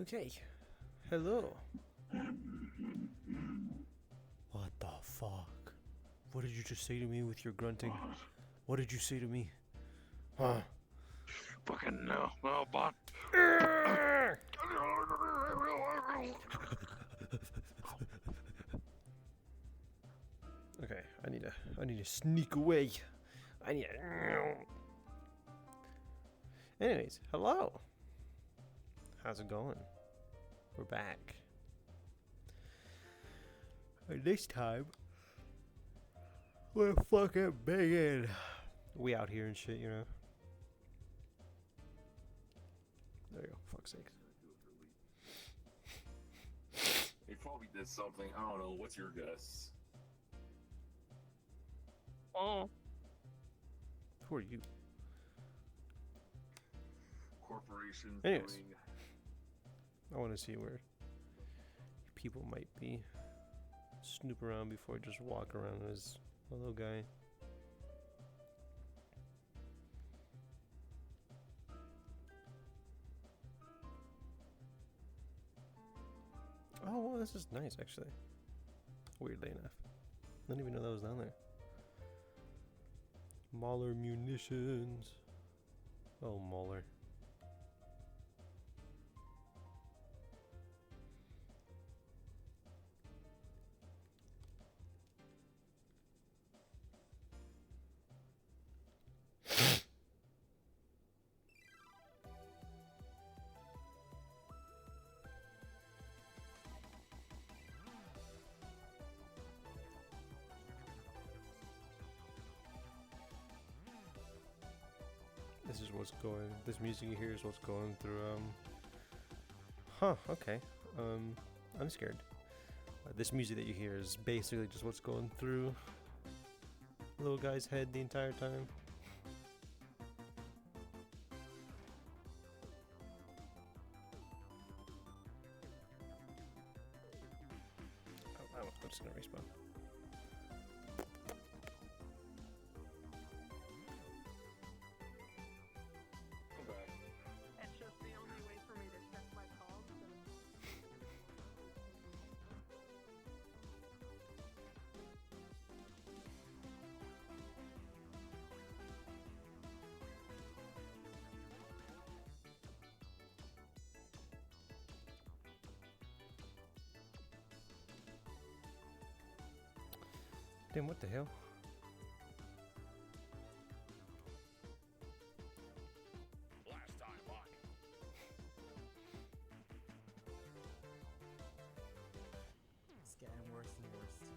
Okay. Hello. What the fuck? What did you just say to me with your grunting? What did you say to me? Huh? Fucking no, bot. Okay, I need to sneak away. I need to. Anyways, hello. How's it going? We're back. And this time, we're fucking banging. We out here and shit, you know. There you go. Fuck's sake. He probably did something. I don't know. What's your guess? Oh. Who are you? Corporations Anyways. doing. I want to see where people might be. Snoop around before I just walk around as a little guy. Oh, well, this is nice, actually. Weirdly enough. I didn't even know that was down there. Mauler munitions. Oh, Mauler. This is what's going. This music you hear is what's going through. Huh. Okay. I'm scared. This music that you hear is basically just what's going through little guy's head the entire time. Oh, I'm just gonna respawn. It's just the only way for me to check my calls. Damn, what the hell? Last time, bot. It's getting worse and worse to me.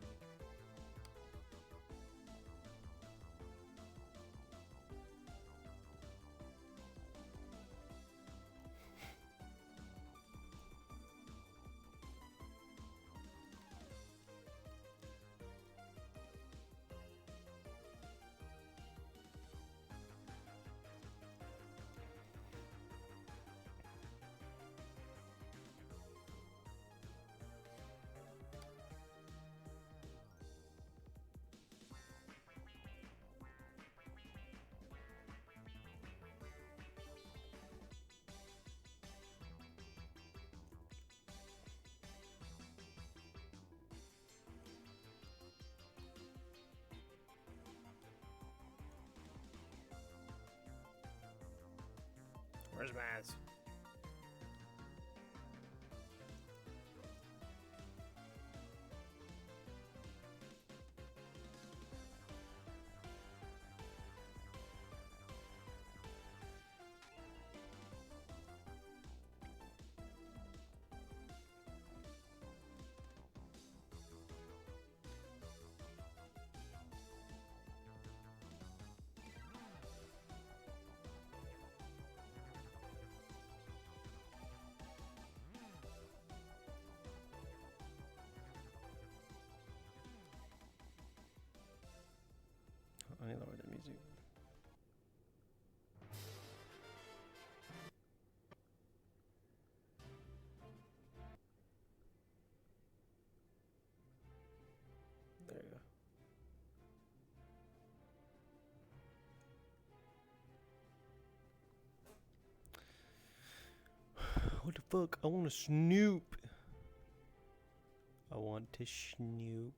Where's Maz? I need to lower the music. There you go. What the fuck? I want to snoop. I want to snoop.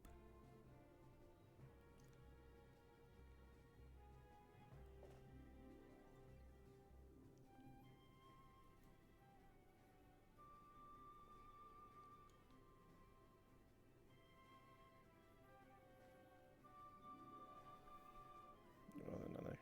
Oh, another.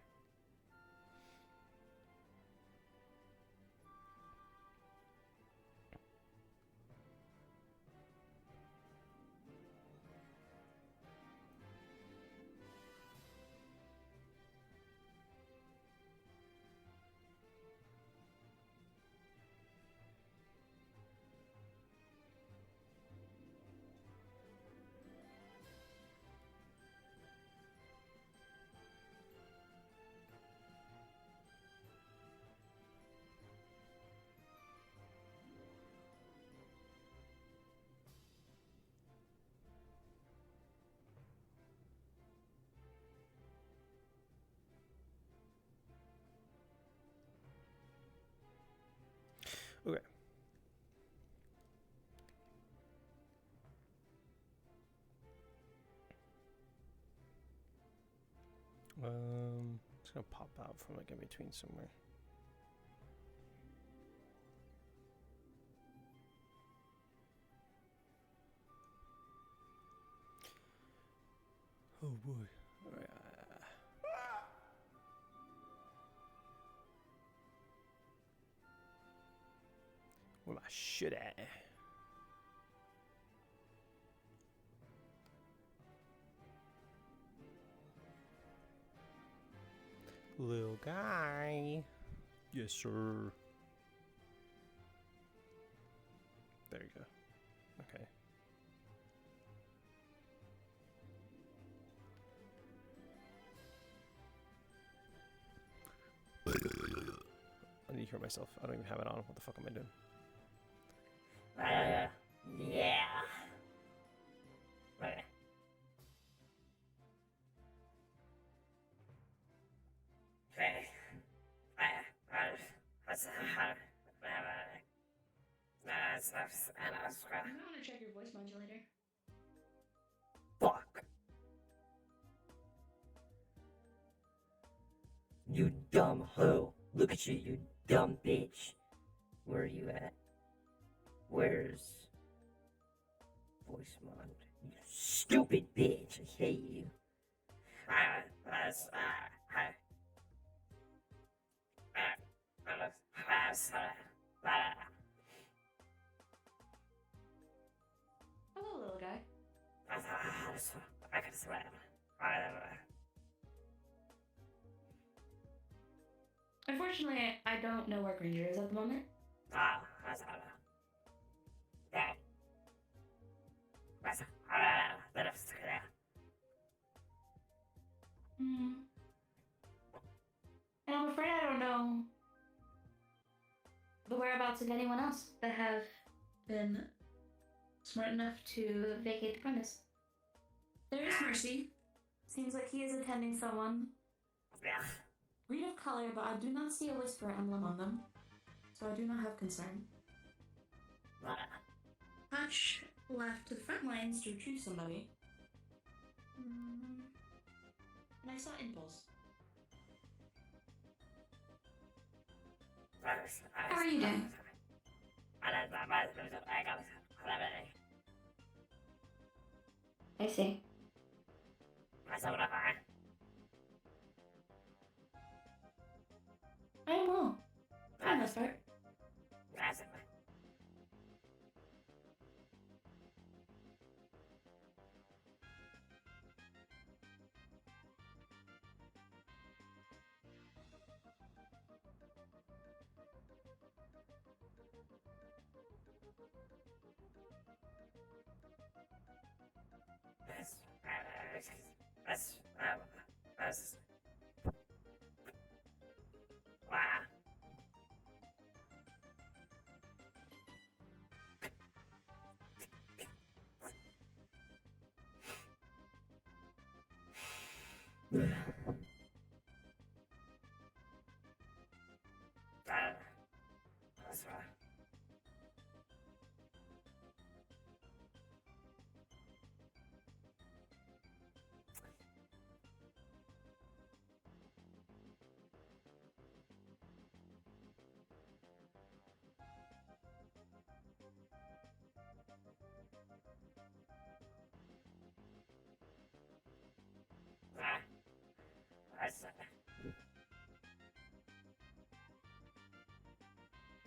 Okay. It's gonna pop out from like in between somewhere. Oh boy. Alright. Where my shit at? Little guy. Yes, sir. There you go. Okay. I need to hear myself. I don't even have it on. What the fuck am I doing? Yeah. Right. I'm gonna check your voice modulator. Fuck. You dumb hoe. Look at you, you dumb bitch. Where are you at? Where's voice mod? You stupid bitch. I hate you. Hello, little guy. Unfortunately, I don't know where Granger is at the moment. And I'm afraid I don't know the whereabouts of anyone else that have been smart enough to vacate the premise. There is Mercy. Seems like he is attending someone. Read of color, but I do not see a whisper emblem on them, so I do not have concern. Hutch left to the front lines to retrieve somebody. And I saw Impulse. How are you doing? I see. I am well. For the most part.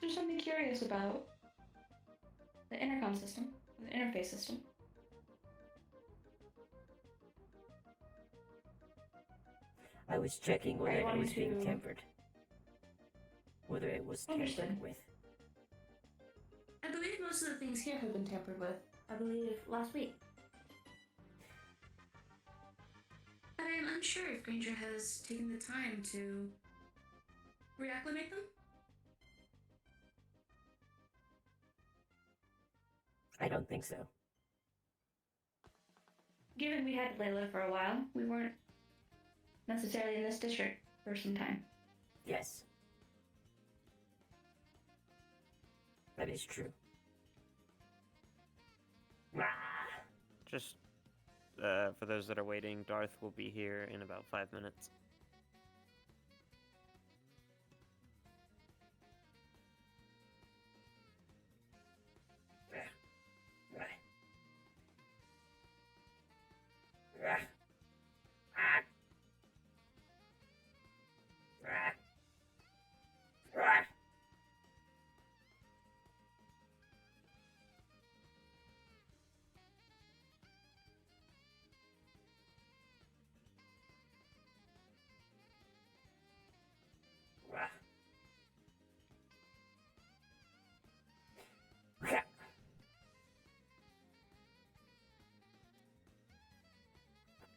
There's something curious about the intercom system, the interface system. I was checking whether Are you it wanting was being to- tampered. Whether it was Understood. tampered with. I believe most of the things here have been tampered with. I believe last week. But I am unsure if Granger has taken the time to reacclimate them. I don't think so. Given we had Layla for a while, we weren't necessarily in this district for some time. Yes. That is true. Just for those that are waiting, Darth will be here in about 5 minutes.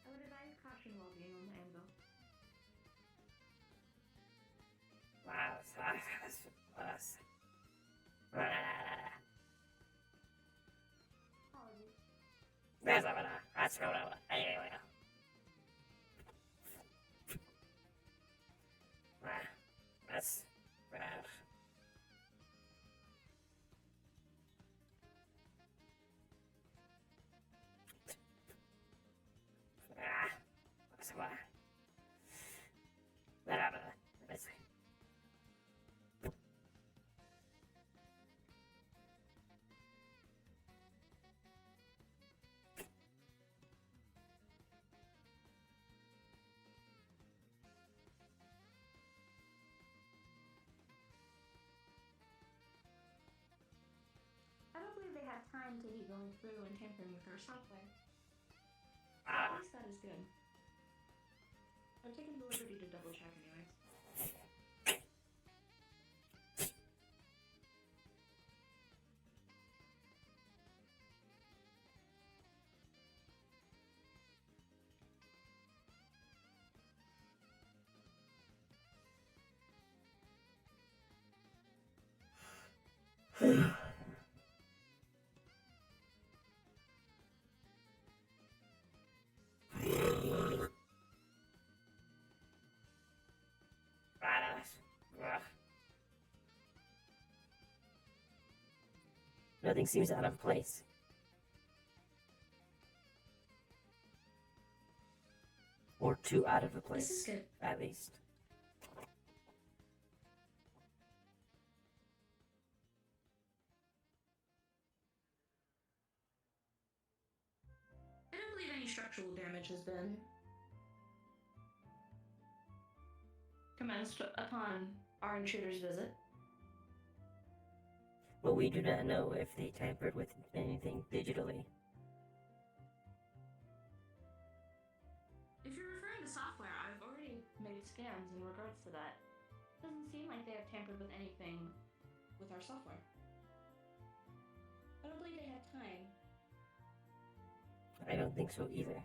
I would advise caution while being on the anvil. Apologies. That's bad. I don't believe they have time to be going through and tampering with our software. At least that is good. I've taken the liberty to double check anyways. Nothing seems out of place. Or too out of a place. This is good. At least. I don't believe any structural damage has been commenced upon our intruder's visit. But we do not know if they tampered with anything digitally. If you're referring to software, I've already made scans in regards to that. Doesn't seem like they have tampered with anything with our software. I don't believe they had time. I don't think so either.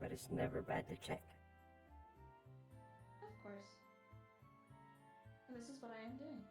But it's never bad to check. Of course. And this is what I am doing.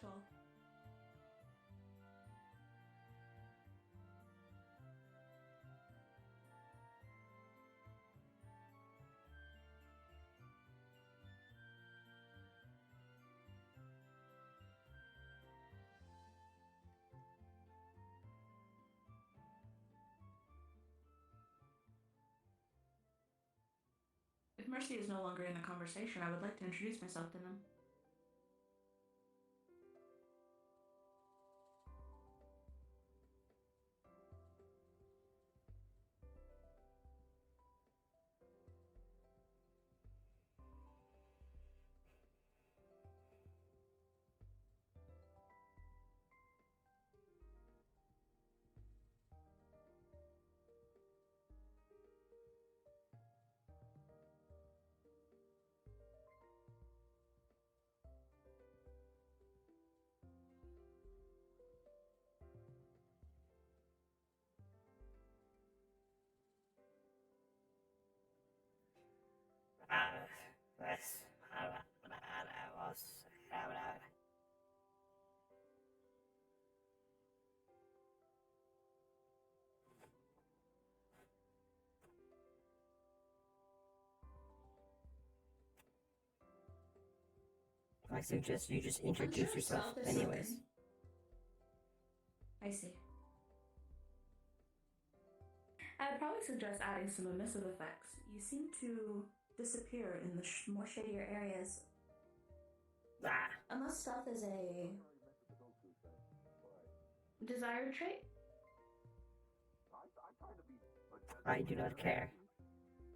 tall. If Mercy is no longer in the conversation, I would like to introduce myself to them. I suggest you just introduce Unsure yourself self is anyways. something. I see. I would probably suggest adding some emissive effects. You seem to disappear in the more shadier areas. Ah, Unless stealth is a desired trait. I try to be. I do not care.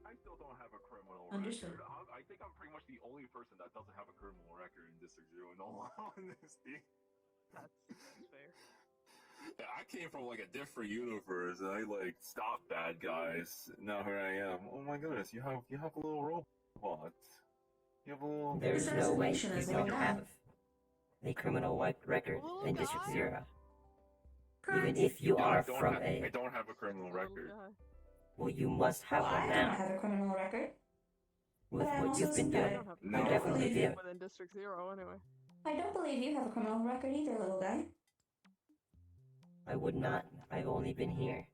I still don't have a criminal Understood. record. I think I'm pretty much the only person that doesn't have a criminal record in District Zero. In all honesty. That's fair. Yeah, I came from like a different universe, and I like stopped bad guys. Now here I am. Oh my goodness, you have a little robot. You have a little. There's His no way resignation you is don't little have guy. a criminal record Little in District guy? Zero. Correct. Even if you Yeah, are I don't from have, a... I don't have a criminal Little record. guy. Well, you must have Well, one I don't now. have a criminal record. With but I'm what also you've been sympathetic. doing. No. You I don't definitely believe do. you. Within District Zero, anyway. I don't believe you have a criminal record either, little guy. I would not. I've only been here.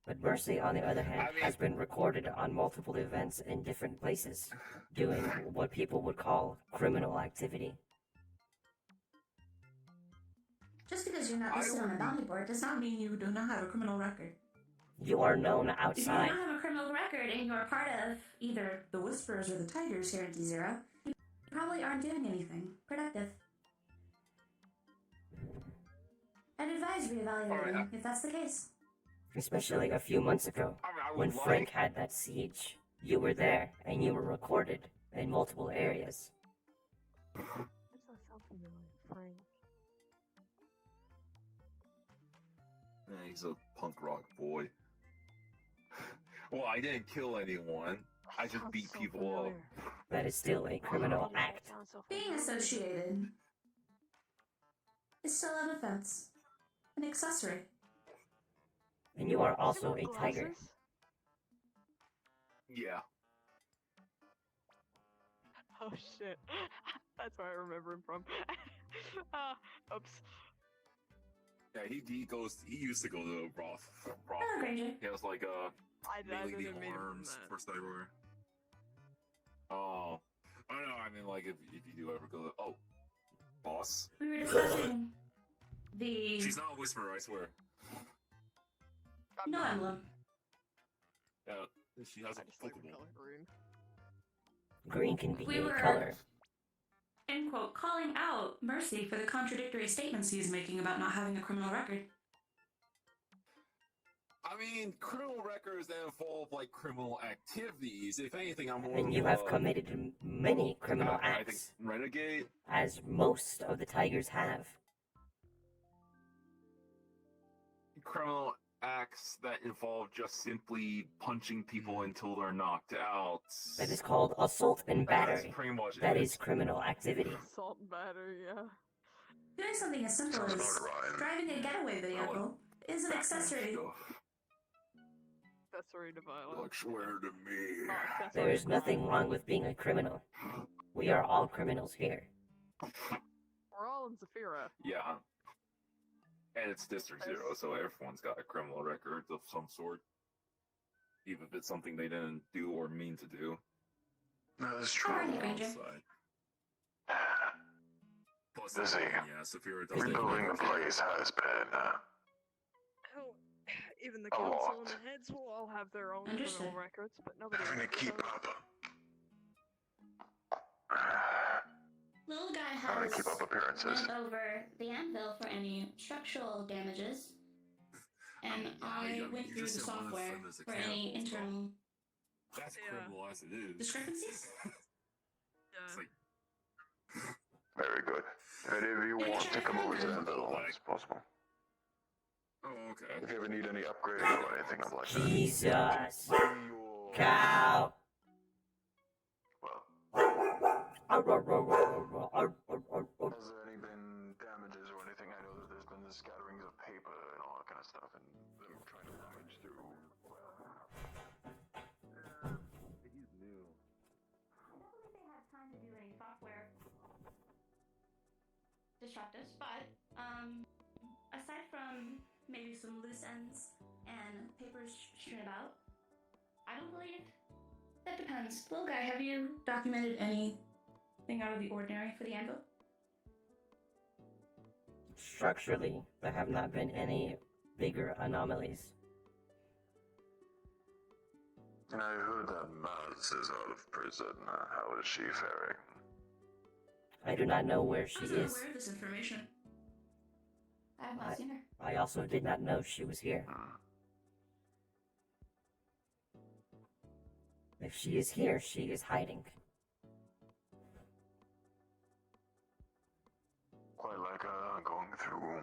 But Mercy, on the other hand, I mean- has been recorded on multiple events in different places, doing what people would call criminal activity. Just because you're not I listed on a wouldn't- bounty board does not mean you do not have a criminal record. You are known If you outside. don't have a criminal record and you're part of either the Whisperers or the Tigers here in D0, you probably aren't doing anything productive. I'd advise reevaluating Alright, if that's the case. Especially a few months ago, I mean, I when would Frank like. had that siege. You were there, and you were recorded in multiple areas. Why does that sound familiar? Frank. Yeah, he's a punk rock boy. Well, I didn't kill anyone. I just Sounds beat so people familiar. up. That is still a criminal Why does that act. sound so Being familiar? associated is still an offense. An accessory. And you are Does he also wear a tiger. glasses? Yeah. Oh shit. That's where I remember him from. Oops. Yeah, he used to go to Roth. Hello, Granger. He has like I mainly didn't the mean it from arms that. for cyber. Oh. I don't know, I mean like if you do ever go to boss. We were discussing the She's not a whisperer, I swear. no emblem. Yeah, she has I a just like the Pokeball. color green. Green can be We a were- color. End quote, calling out Mercy for the contradictory statements he's making about not having a criminal record. I mean, criminal records that involve like criminal activities. If anything, I'm more And of you a- have committed many criminal I think acts, renegade. as most of the tigers have. Criminal acts that involve just simply punching people until they're knocked out. That is called assault and That's battery. pretty much That it. is criminal activity. Salt and batter, yeah. Doing something as simple Sounds as about right. driving a getaway vehicle is an accessory. Accessory to violence. Like swear to me. Oh, accessory There is to nothing crime. wrong with being a criminal. We are all criminals here. We're all in Zafira. Yeah. And it's District Yes. 0, so everyone's got a criminal record of some sort. Even if it's something they didn't do or mean to do. That's true. Alright, Ranger. Outside. Plus, Busy. yeah, Saphira does Rebuilding the place has been Oh, even the A council lot. and the heads will all have their own Understood. criminal records, but nobody having to else keep does. up. Little guy Having to keep has up appearances. went over the anvil for any structural damages, and I went through the software for any internal That's Yeah. criminal as it is. discrepancies. It's like, Very good. If any of you want to come over to the middle, it's possible. oh, okay. If you ever need any upgrades or anything of like that. Jesus. Your... Cow. Well, Arr, arr, arr, arr, arr, arr, arr, arr. has there any been damages or anything? I know that there's been the scatterings of paper and all that kind of stuff, and them trying to rummage through. He's new. I don't believe they had time to do any software disruptives, but aside from maybe some loose ends and papers strewn about, I don't believe. That depends. Little guy, have you documented anything out of the ordinary for the anvil? Structurally, there have not been any bigger anomalies. And I heard that Maz is out of prison. How is she faring? I do not know where she I was not is. aware of this information. I have not seen her. I also did not know she was here. If she is here, she is hiding. Quite like going through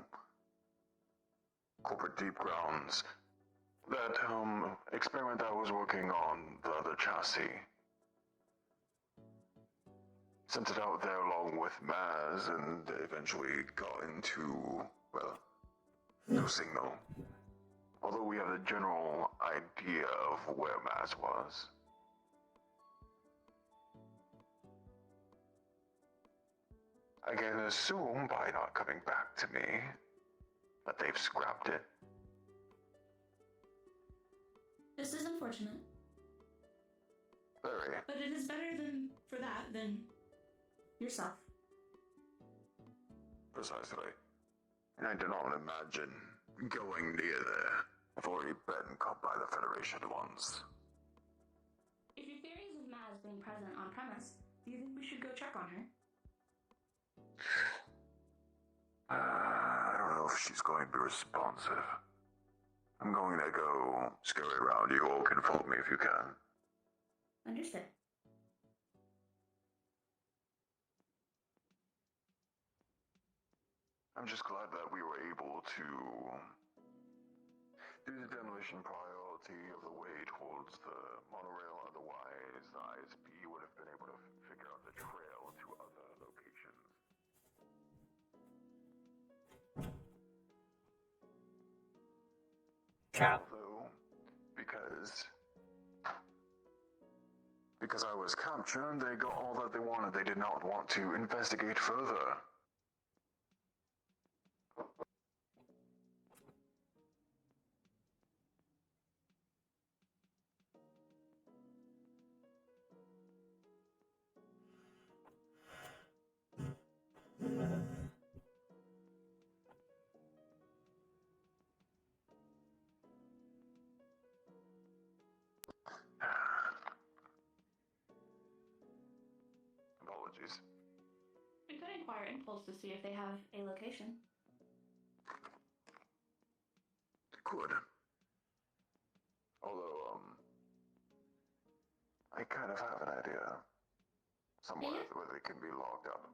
corporate deep grounds. That experiment I was working on, the other chassis. Sent it out there along with Maz and eventually got into, well, no signal. Although we have a general idea of where Maz was. I can assume by not coming back to me that they've scrapped it. This is unfortunate, Very. but it is better for that than yourself. Precisely. And I do not imagine going near there. I've already been caught by the Federation once. If your theories of Maz being present on premise, do you think we should go check on her? I don't know if she's going to be responsive. I'm going to go scurry around. You all can follow me if you can. Understood. I'm just glad that we were able to do the demolition priority of the way towards the monorail. Otherwise, the ISP would have been able to figure out the trail to other locations. Cow. Although, because I was captured, they got all that they wanted. They did not want to investigate further. Apologies. We could inquire Impulse to see if they have a location. Could. Although, I kind of have an idea. Somewhere Yeah? where they can be locked up.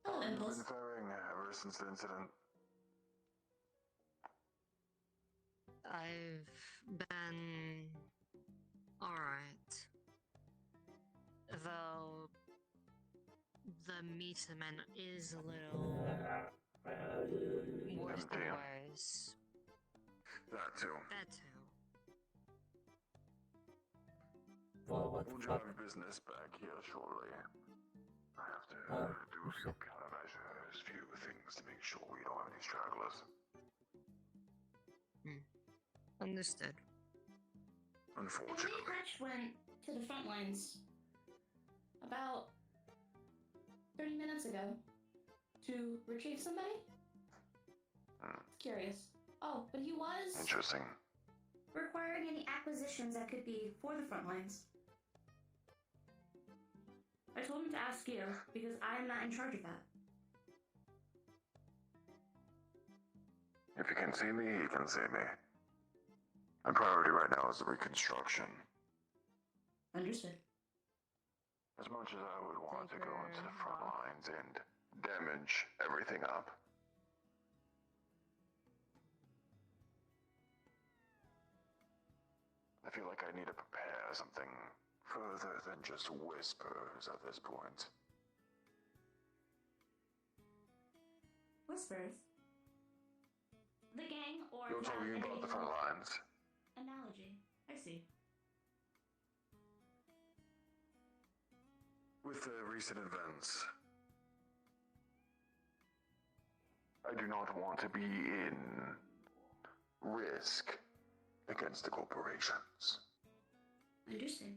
Hello, How have you Impulse. been faring ever since the incident? I've been alright. Though the meterman is a little worse than Empty. worse. That too. That too. Well, what We'll the fuck? have business back here shortly. I have to Oh, do some countermeasures, few things to make sure we don't have any stragglers. Understood. I believe Unfortunately. Hatch went to the front lines about 30 minutes ago to retrieve somebody. Curious. Oh, but he was Interesting. requiring any acquisitions that could be for the front lines. I told him to ask you because I am not in charge of that. If he can see me, he can see me. My priority right now is the reconstruction. Understood. As much as I would want to go into the Taker, front Ross. lines and damage everything up, I feel like I need to prepare something further than just whispers at this point. Whispers. The gang or You're talking about the front lines. analogy. I see. With the recent events, I do not want to be in risk against the corporations. Understood.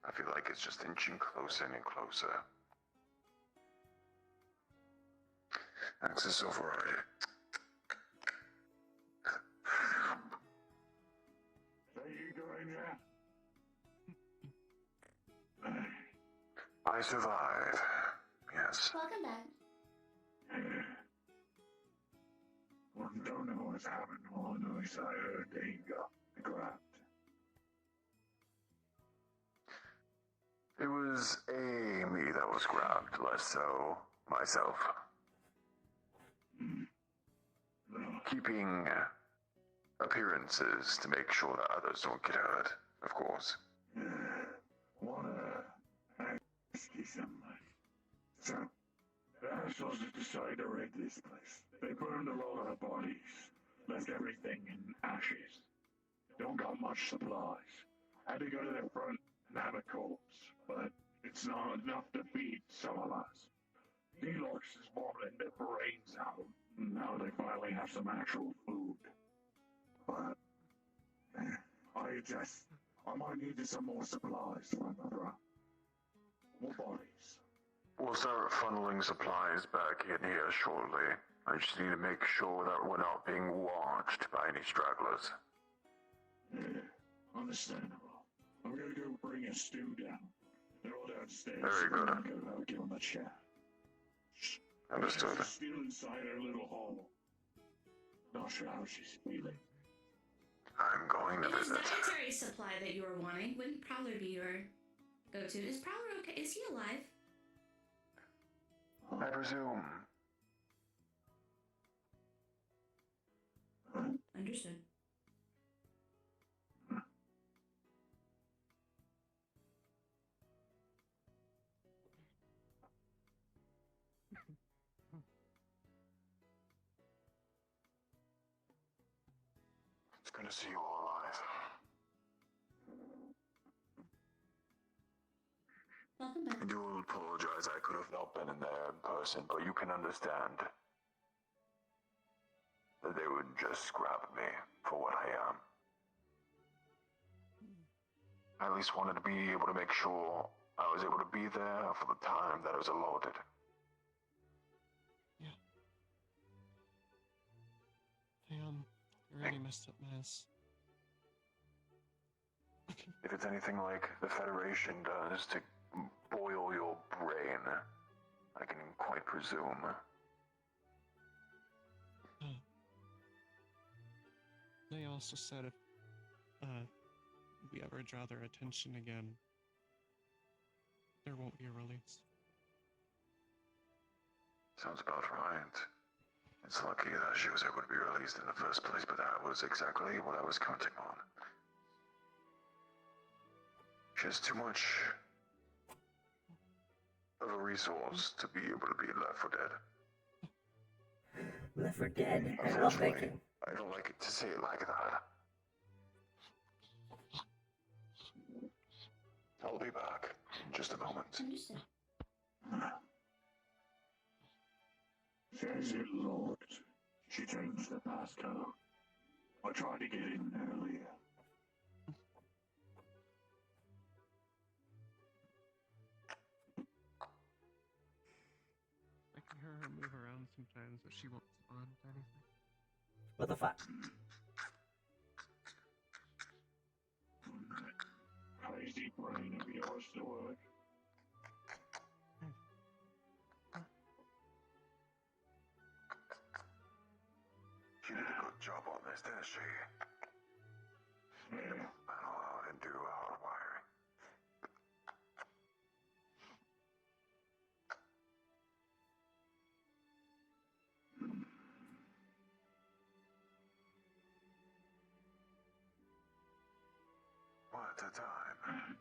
I feel like it's just inching closer and closer. Access override. How you doing, Jack? I survive. Yes. Welcome back. Don't know what's happened on the other side of the thing got grabbed. It was Amy that was grabbed, less so myself. Keeping appearances to make sure that others don't get hurt, of course. Wanna ask you something? So, the assholes have decided to raid this place. They burned a lot of the bodies, left everything in ashes. Don't got much supplies. Had to go to the front and have a corpse, but it's not enough to feed some of us. Deluxe is vomiting their brains out. Now they finally have some actual food. But I might need some more supplies for another. More bodies. We'll start funneling supplies back in here shortly. I just need to make sure that we're not being watched by any stragglers. Yeah, understandable. I'm gonna go bring a stew down. They're all downstairs. Very good. I'm gonna give them a chat. Understood. She's still inside her little hole. Not sure how she's feeling. I'm going to It was visit. dietary supply that you were wanting. Wouldn't Prowler be your go-to? Is Prowler okay? Is he alive? I presume. Understood. It's good to see you all alive. Welcome back. I do apologize. I could have not been in there in person, but you can understand that they would just grab me for what I am. I at least wanted to be able to make sure I was able to be there for the time that I was allotted. Yeah. They really messed up Maz. If it's anything like the Federation does to boil your brain, I can quite presume. They also said if we ever draw their attention again, there won't be a release. Sounds about right. It's lucky that she was able to be released in the first place, but that was exactly what I was counting on. She has too much of a resource to be able to be left for dead. Left for dead. I love that Unfortunately, game. I don't like it to say it like that. I'll be back in just a moment. Understood. Says it locked. She changed the passcode. I tried to get in earlier. I can hear her move around sometimes, but she won't respond to anything. What the fuck? Crazy brain of yours to work. She did a good job on this, didn't she? Made a panel out and do hard wiring. What a time.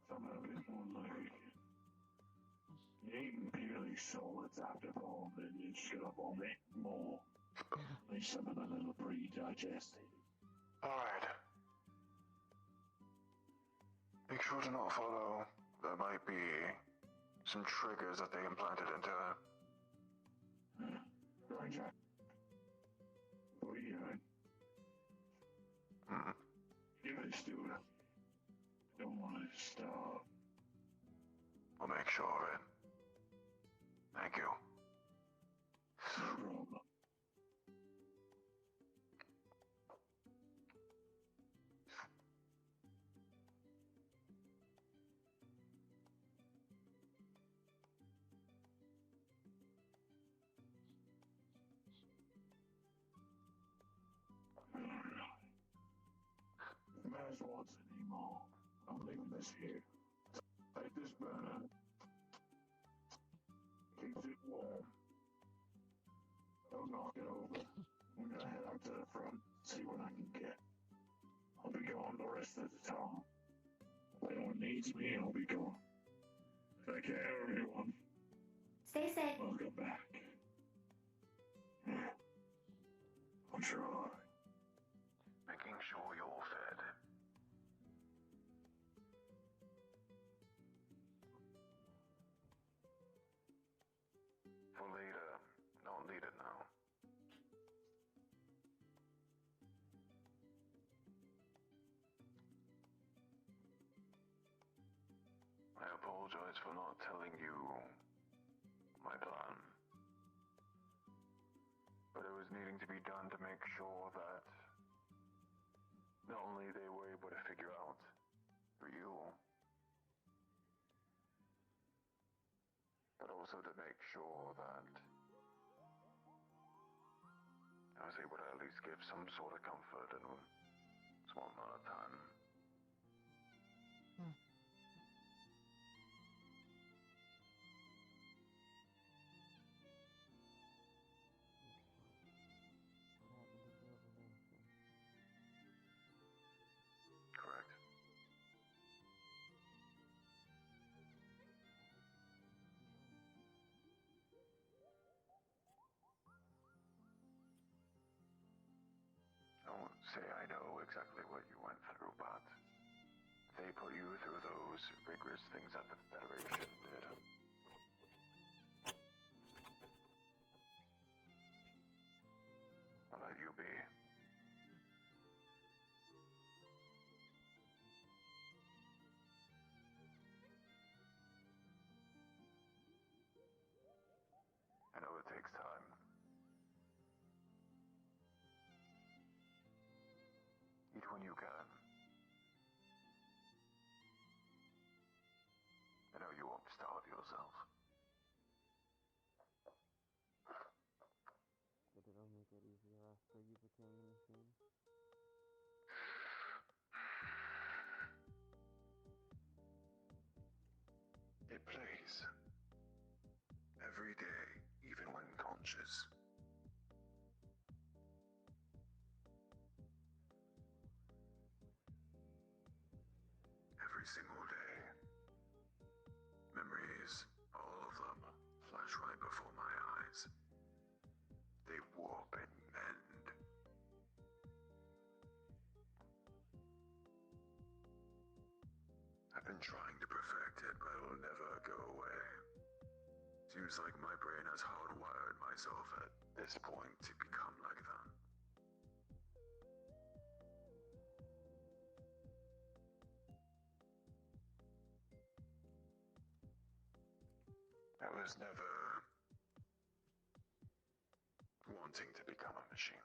Some of it more like eating purely solids after vomiting, you're just gonna vomit more. At least some of them a little pre-digested. Alright. Make sure to not follow. There might be some triggers that they implanted into her. Right, Jack? What are you doing? Hmm. Give it to her. Don't want it to stop. I'll make sure of it. Thank you. No problem. If the Maz wants any more, I'm leaving this here. Take this burner. Keeps it warm. Don't knock it over. I'm gonna head out to the front, see what I can get. I'll be gone the rest of the time. If anyone needs me, I'll be gone. Take care, everyone. Stay safe. Welcome back. Yeah. I'm sure I'll. Making sure you're fed. For later. Don't need it now. I apologize for not telling you my plan. But it was needing to be done to make sure that not only they were able to figure out for you, but also to make sure that I was able to at least give some sort of comfort in a small amount of time. Correct. I won't say I know exactly what you went through, but they put you through those rigorous things that the Federation did. I'll let you be. I know it takes time. Eat when you can. I know you won't starve yourself. Did it only get easier after you became the machine? It plays. Every day, even when conscious. single day. Memories, all of them, flash right before my eyes. They warp and mend. I've been trying to perfect it, but it'll never go away. Seems like my brain has hardwired myself at this point to become like them. I was never wanting to become a machine.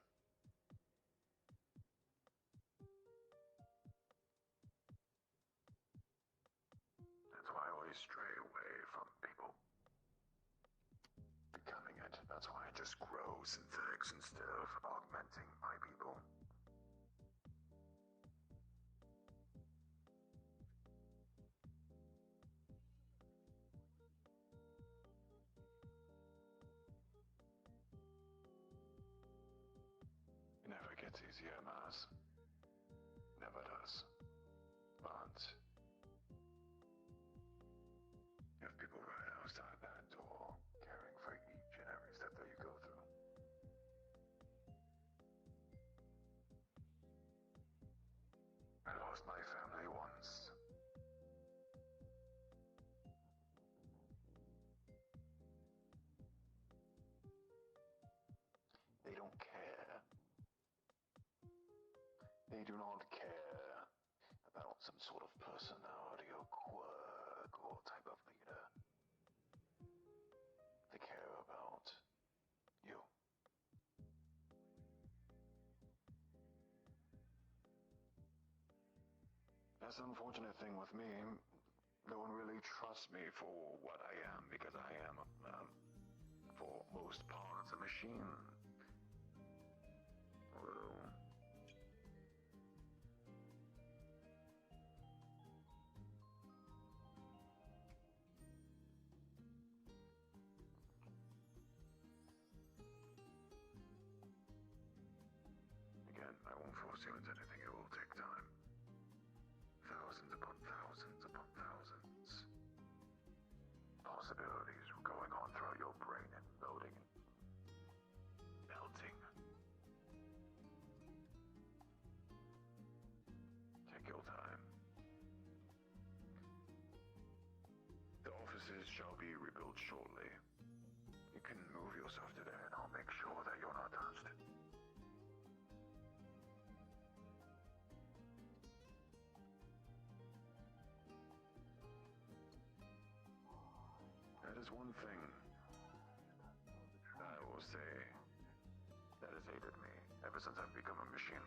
That's why I always stray away from people becoming it. That's why I just grow synthetics instead of augmenting my people. It never gets easier, Maz. Never does. But you have people right outside that door, caring for each and every step that you go through. I lost my family once. They don't care. They do not care about some sort of personality or quirk or type of leader. They care about you. That's the unfortunate thing with me. No one really trusts me for what I am because I am, for most parts, a machine. Although again, I won't force you into anything. It will take time. Thousands upon thousands upon thousands. Possibilities going on throughout your brain and loading and melting. Take your time. The offices shall be rebuilt shortly. You can move yourself to there and I'll make sure that you're not touched. That is one thing that I will say that has aided me ever since I've become a machine.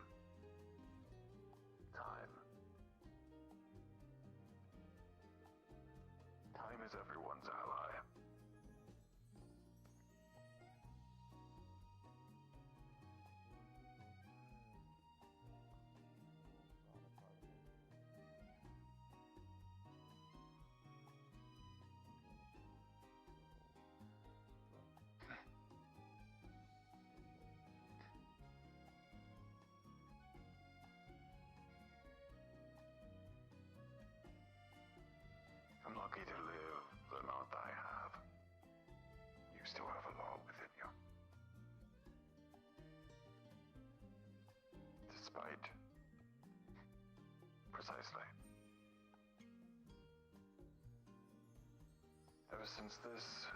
Time. Time is everyone's ally. I'm lucky to live the amount I have. You still have a lot within you. Despite... Precisely. Ever since this...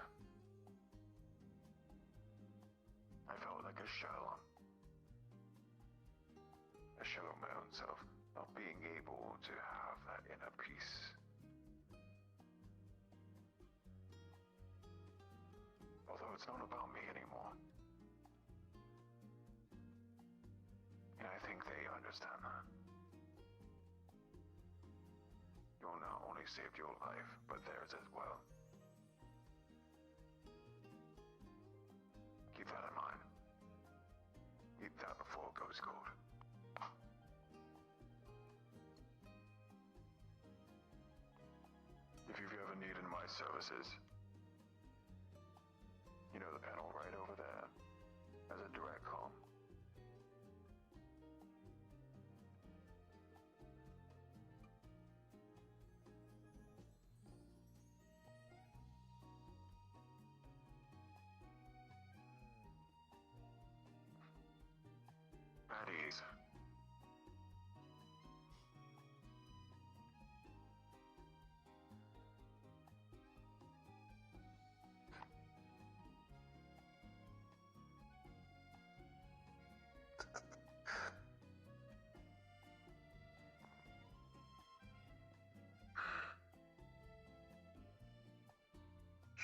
I felt like a shell. A shell of my own self. Not being able to have that inner peace. Although it's not about me anymore. And I think they understand that. You not only saved your life, but theirs as well. Keep that in mind. Keep that before it goes cold. If you've ever needed my services, you know the panel right over there has a direct call.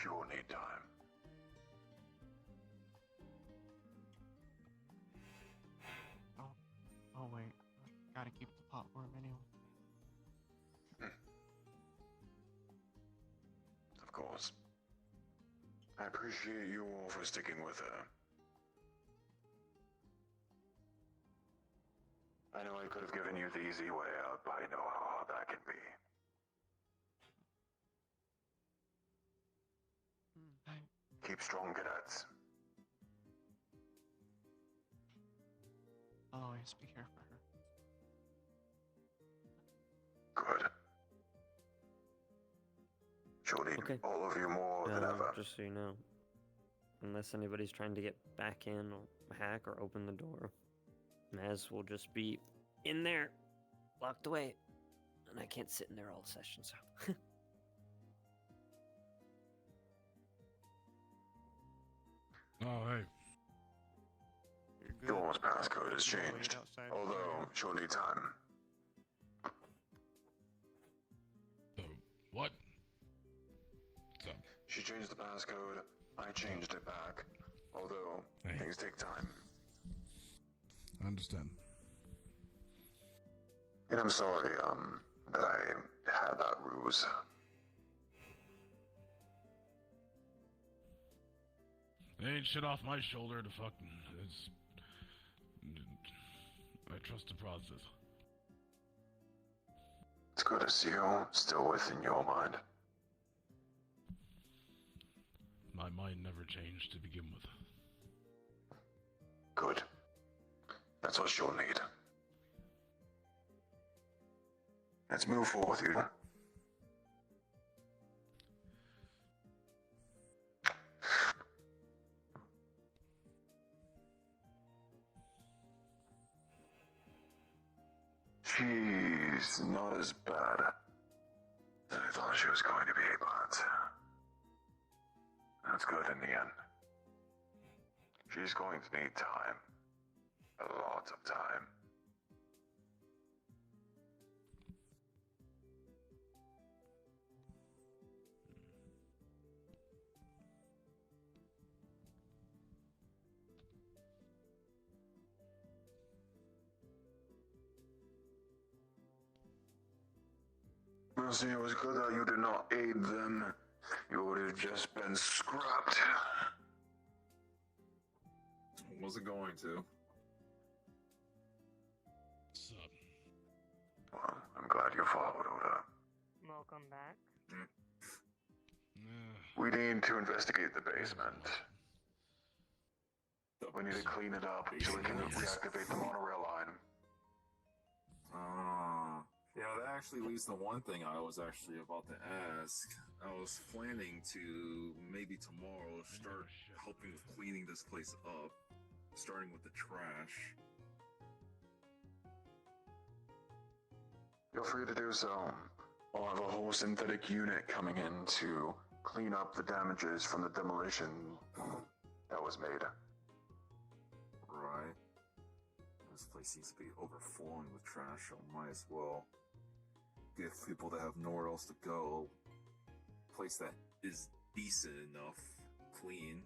She will need time. Oh wait, gotta keep the pot warm anyway. Of course. I appreciate you all for sticking with her. I know I could have given you the easy way out, but I know how hard that can be. Keep strong, cadets. I'll always be here for her. Good. She'll need Okay. all of you more than ever. Just so you know, unless anybody's trying to get back in or hack or open the door, Maz will just be in there, locked away, and I can't sit in there all session, so. Oh, hey. Dawn's passcode has changed, although she'll need time. The what? So, She changed the passcode, I changed it back, although things take time. I understand. And I'm sorry, that I had that ruse. Ain't shit off my shoulder to fucking. I trust the process. It's good to see you still within your mind. My mind never changed to begin with. Good. That's what she'll need. Let's move forward here. She's not as bad as I thought she was going to be, but that's good in the end. She's going to need time. A lot of time. Mercy, it was good that you did not aid them. You would have just been scrapped. Wasn't going to. What's up? Well, I'm glad you followed, Oda. Welcome back. We need to investigate the basement. We need to clean it up so we can reactivate the monorail line. Yeah, that actually leads to one thing I was actually about to ask. I was planning to maybe tomorrow start helping with cleaning this place up, starting with the trash. Feel free to do so. I'll have a whole synthetic unit coming in to clean up the damages from the demolition that was made. Right. This place seems to be overflowing with trash, so might as well give people that have nowhere else to go a place that is decent enough, clean.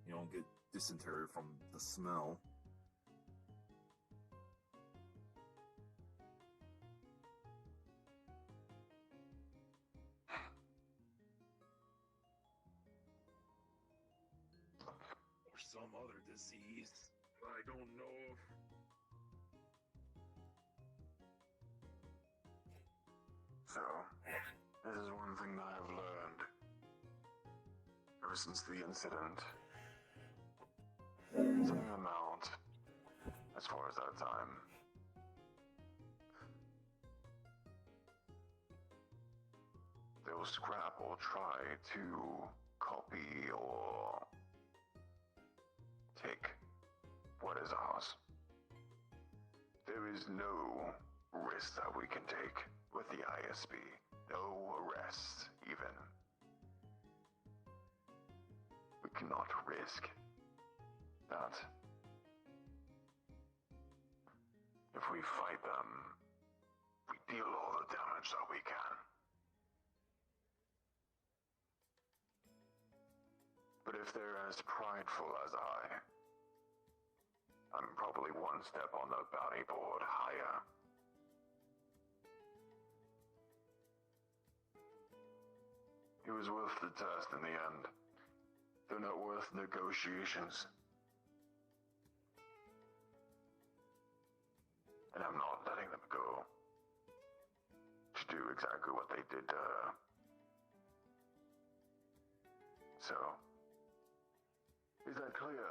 You don't get dysentery from the smell. Or some other disease. I don't know. So, this is one thing that I've learned ever since the incident. Something amount, as far as that time. They'll scrap or try to copy or take what is ours. There is no risk that we can take with the ISB. No arrest, even. We cannot risk that. If we fight them, we deal all the damage that we can. if they're as prideful as I'm probably one step on the bounty board higher. It was worth the test in the end. They're not worth negotiations. And I'm not letting them go. To do exactly what they did to her. So, is that clear?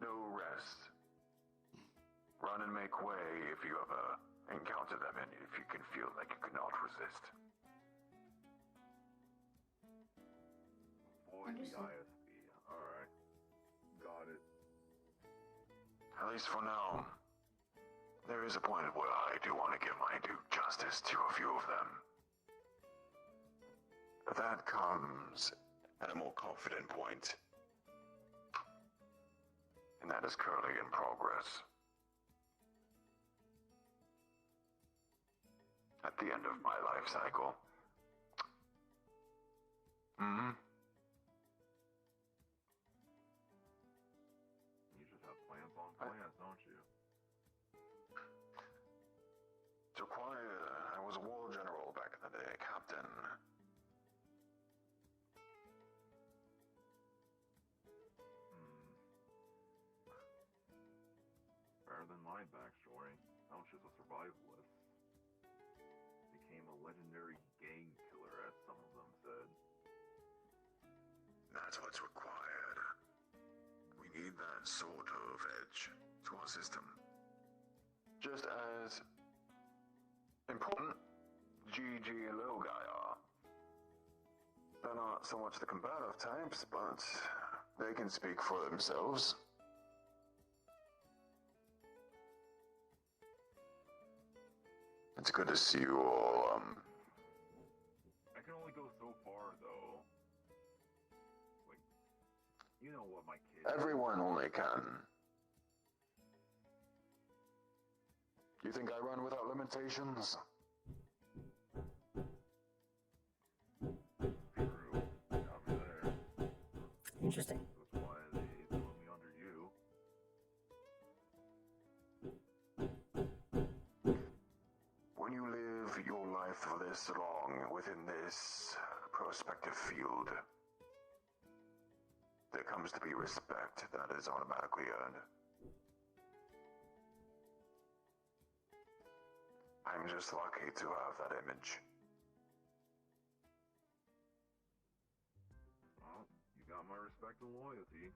No rest. Run and make way if you ever encounter them and if you can feel like you cannot resist. Avoid the ISP. Alright. Got it. At least for now. There is a point where I do want to give my due justice to a few of them. But that comes at a more confident point. And that is currently in progress. At the end of my life cycle. Mm-hmm. You just have plans on plans, don't you? So quiet, I was a war general back in the day, Captain. Better than my backstory. I was just a survivalist. Became a legendary gang killer, as some of them said. That's what's required. We need that sort of edge to our system. Just as important GG and Little Guy are. They're not so much the combative types, but they can speak for themselves. It's good to see you all, I can only go so far, though. Like, you know what my kid... Everyone only can. You think I run without limitations? True. Got me there. Interesting. That's why they put me under you. When you live your life for this long within this prospective field, there comes to be respect that is automatically earned. I'm just lucky to have that image. Well, you got my respect and loyalty.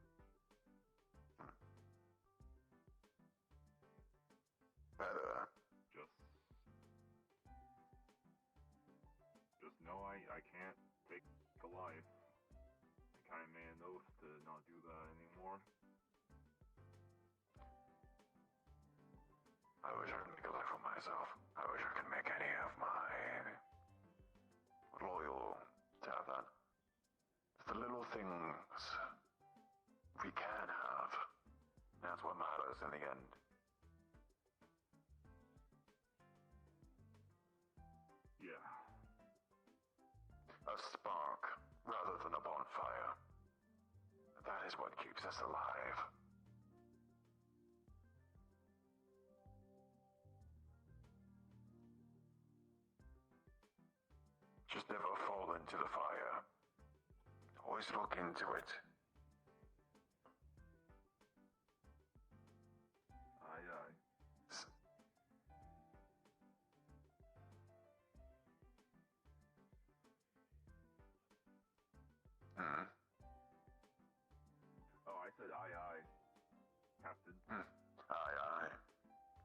Better. Just know I can't take a life. I kind of made an oath to not do that anymore. I wish I could make a life for myself. I wish I could make any of my loyal to have that. It's the little things we can have. That's what matters in the end. Yeah. A spark rather than a bonfire. That is what keeps us alive. Just never fall into the fire. Always look into it. Aye, aye. Hmm. Oh, I said aye, aye, Captain. Aye, aye.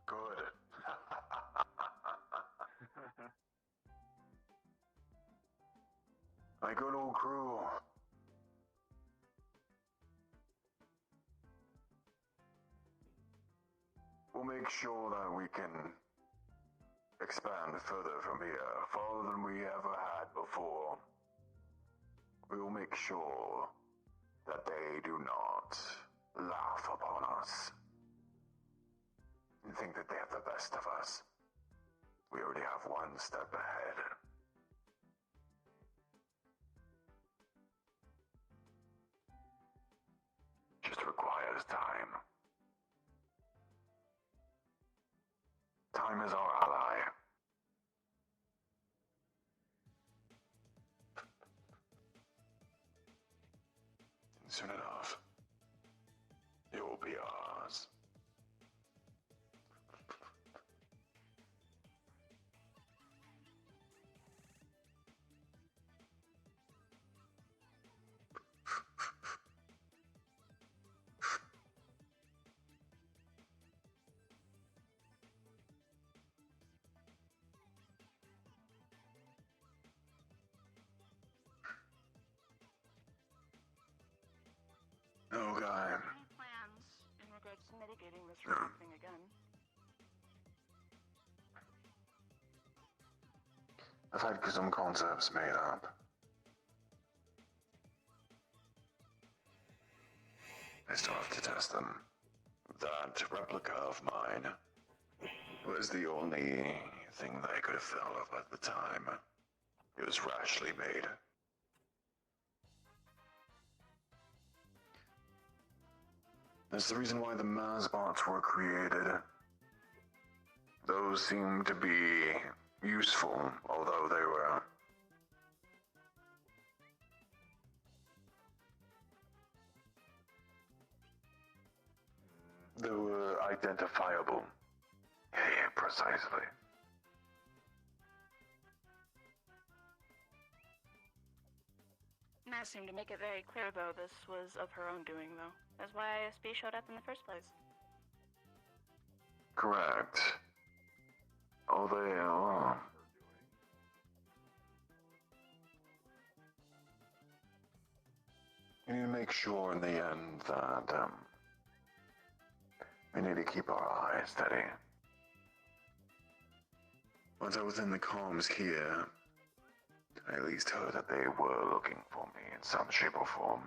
Good. My good old crew. We'll make sure that we can expand further from here, farther than we ever had before. We will make sure that they do not laugh upon us and think that they have the best of us. We already have one step ahead. just requires time. Time is our ally. And soon enough, it will be ours. Oh, God. Any plans in regards to mitigating this remote thing again? I've had some concepts made up. I still have to test them. That replica of mine was the only thing that I could have thought of at the time. It was rashly made. That's the reason why the Mazbots were created. Those seemed to be useful, although they were identifiable. Yeah, precisely. Matt seemed to make it very clear, though, this was of her own doing, though. That's why ISB showed up in the first place. Correct. Oh, they are. We need to make sure in the end that, we need to keep our eyes steady. Once I was in the comms here, I at least heard that they were looking for me in some shape or form.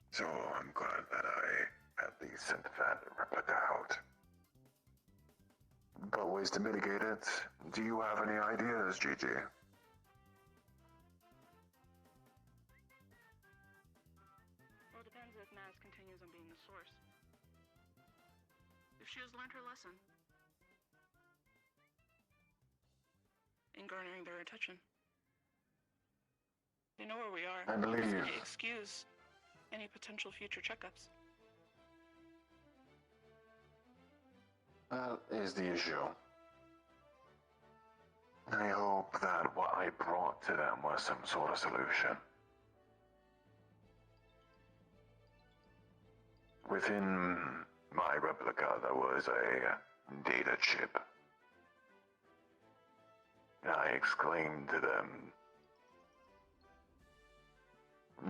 So I'm glad that I at least sent that replica out. But ways to mitigate it, do you have any ideas, Gigi? Well, it depends if Maz continues on being the source. If she has learned her lesson in garnering their attention. They know where we are. I believe. This may excuse any potential future checkups. That is the issue. I hope that what I brought to them was some sort of solution. Within my replica, there was a data chip. I exclaimed to them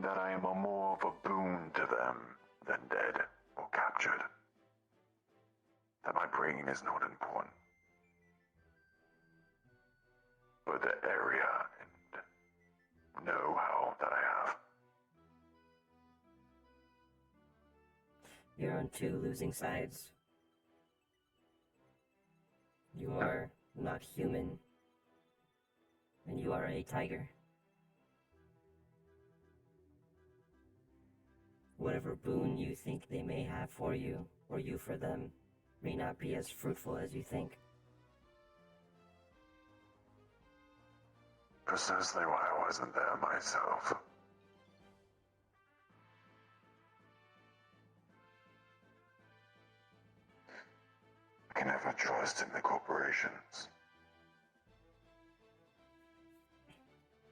that I am more of a boon to them than dead or captured. That my brain is not important, but the area and know-how that I have. You're on two losing sides. You are not human, and you are a tiger. Whatever boon you think they may have for you, or you for them, may not be as fruitful as you think. Precisely why I wasn't there myself. I can never trust in the corporations.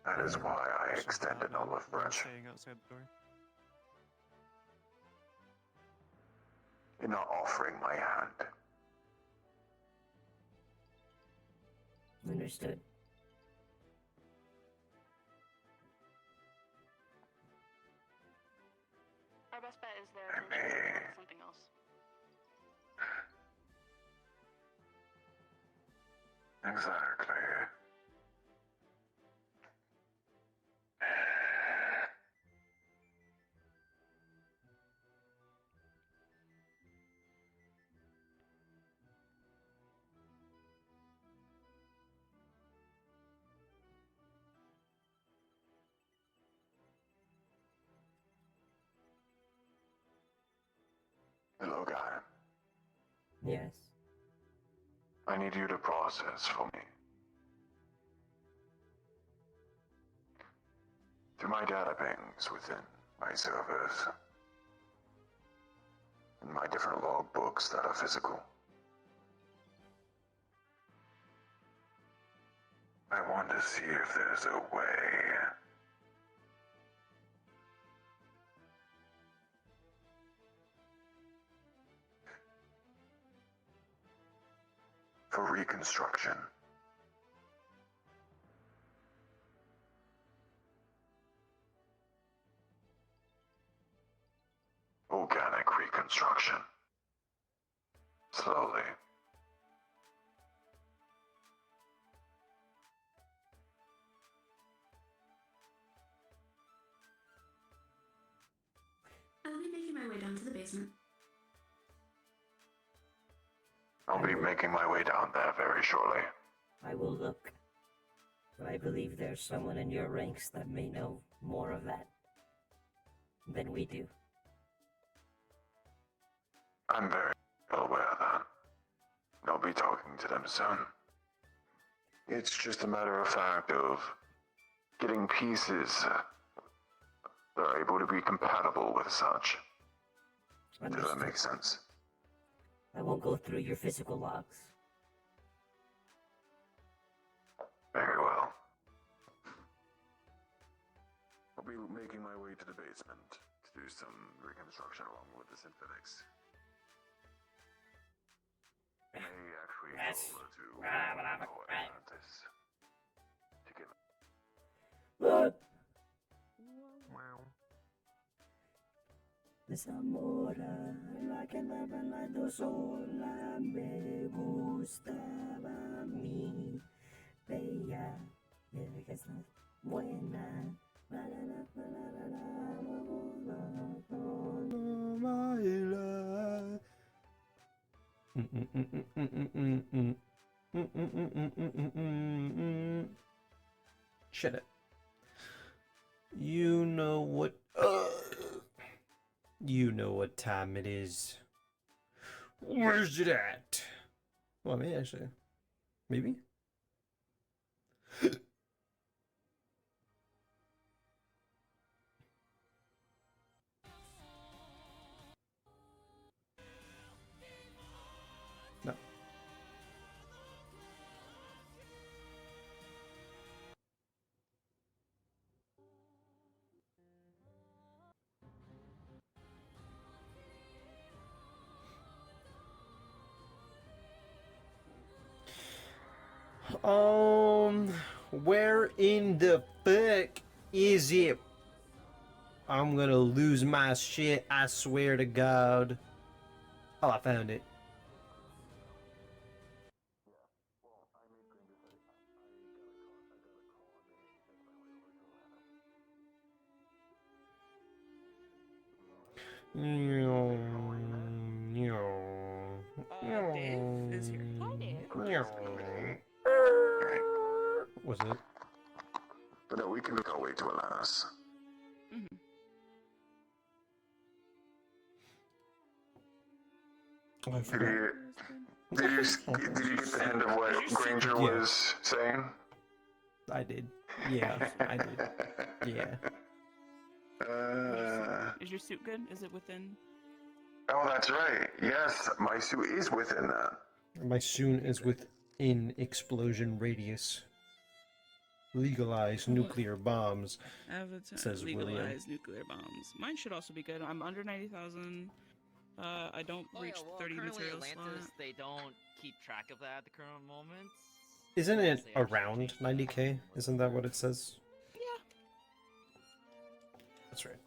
That is why I extended an olive branch. Staying outside the door. In not offering my hand. Understood. Our best bet is their attention on something else. Exactly. Hello, guy. Yes. I need you to process for me. Through my data banks within my servers, and my different logbooks that are physical, I want to see if there's a way for reconstruction. Organic reconstruction. Slowly. I'll be making my way down to the basement. I'll be making my way down there very shortly. I will look. But I believe there's someone in your ranks that may know more of that than we do. I'm very well aware of that. I'll be talking to them soon. It's just a matter of fact of getting pieces that are able to be compatible with such. Does that make sense? I won't go through your physical logs. Very well. I'll be making my way to the basement to do some reconstruction along with the synthetics. May actually go over to Atlantis to get. Desamora, la que andaba bailando sola, me gustaba a mí. Bella, que está buena. La, la, la, la, la, Shut it. You know what? You know what time it is. Where's it at? Well, me actually. Maybe? No. Where in the fuck is it? I'm gonna lose my shit, I swear to God. Oh, I found it. Dave is here. Hi, Dave. Was it? But no, we can make our way to Atlantis. Oh, I Did forgot. you get the hint of what Granger was saying? I did. Yeah, I did. Yeah. Is your suit good? Is it within? Oh, that's right. Yes, my suit is within that. My soon is within explosion radius. Legalize nuclear bombs. Avatar Says William. legalize nuclear bombs. Mine should also be good. I'm under 90,000. I don't reach 30 material Atlantis, slot. they don't keep track of that at the current moment. Isn't it around 90k? Isn't that what it says? Yeah. That's right.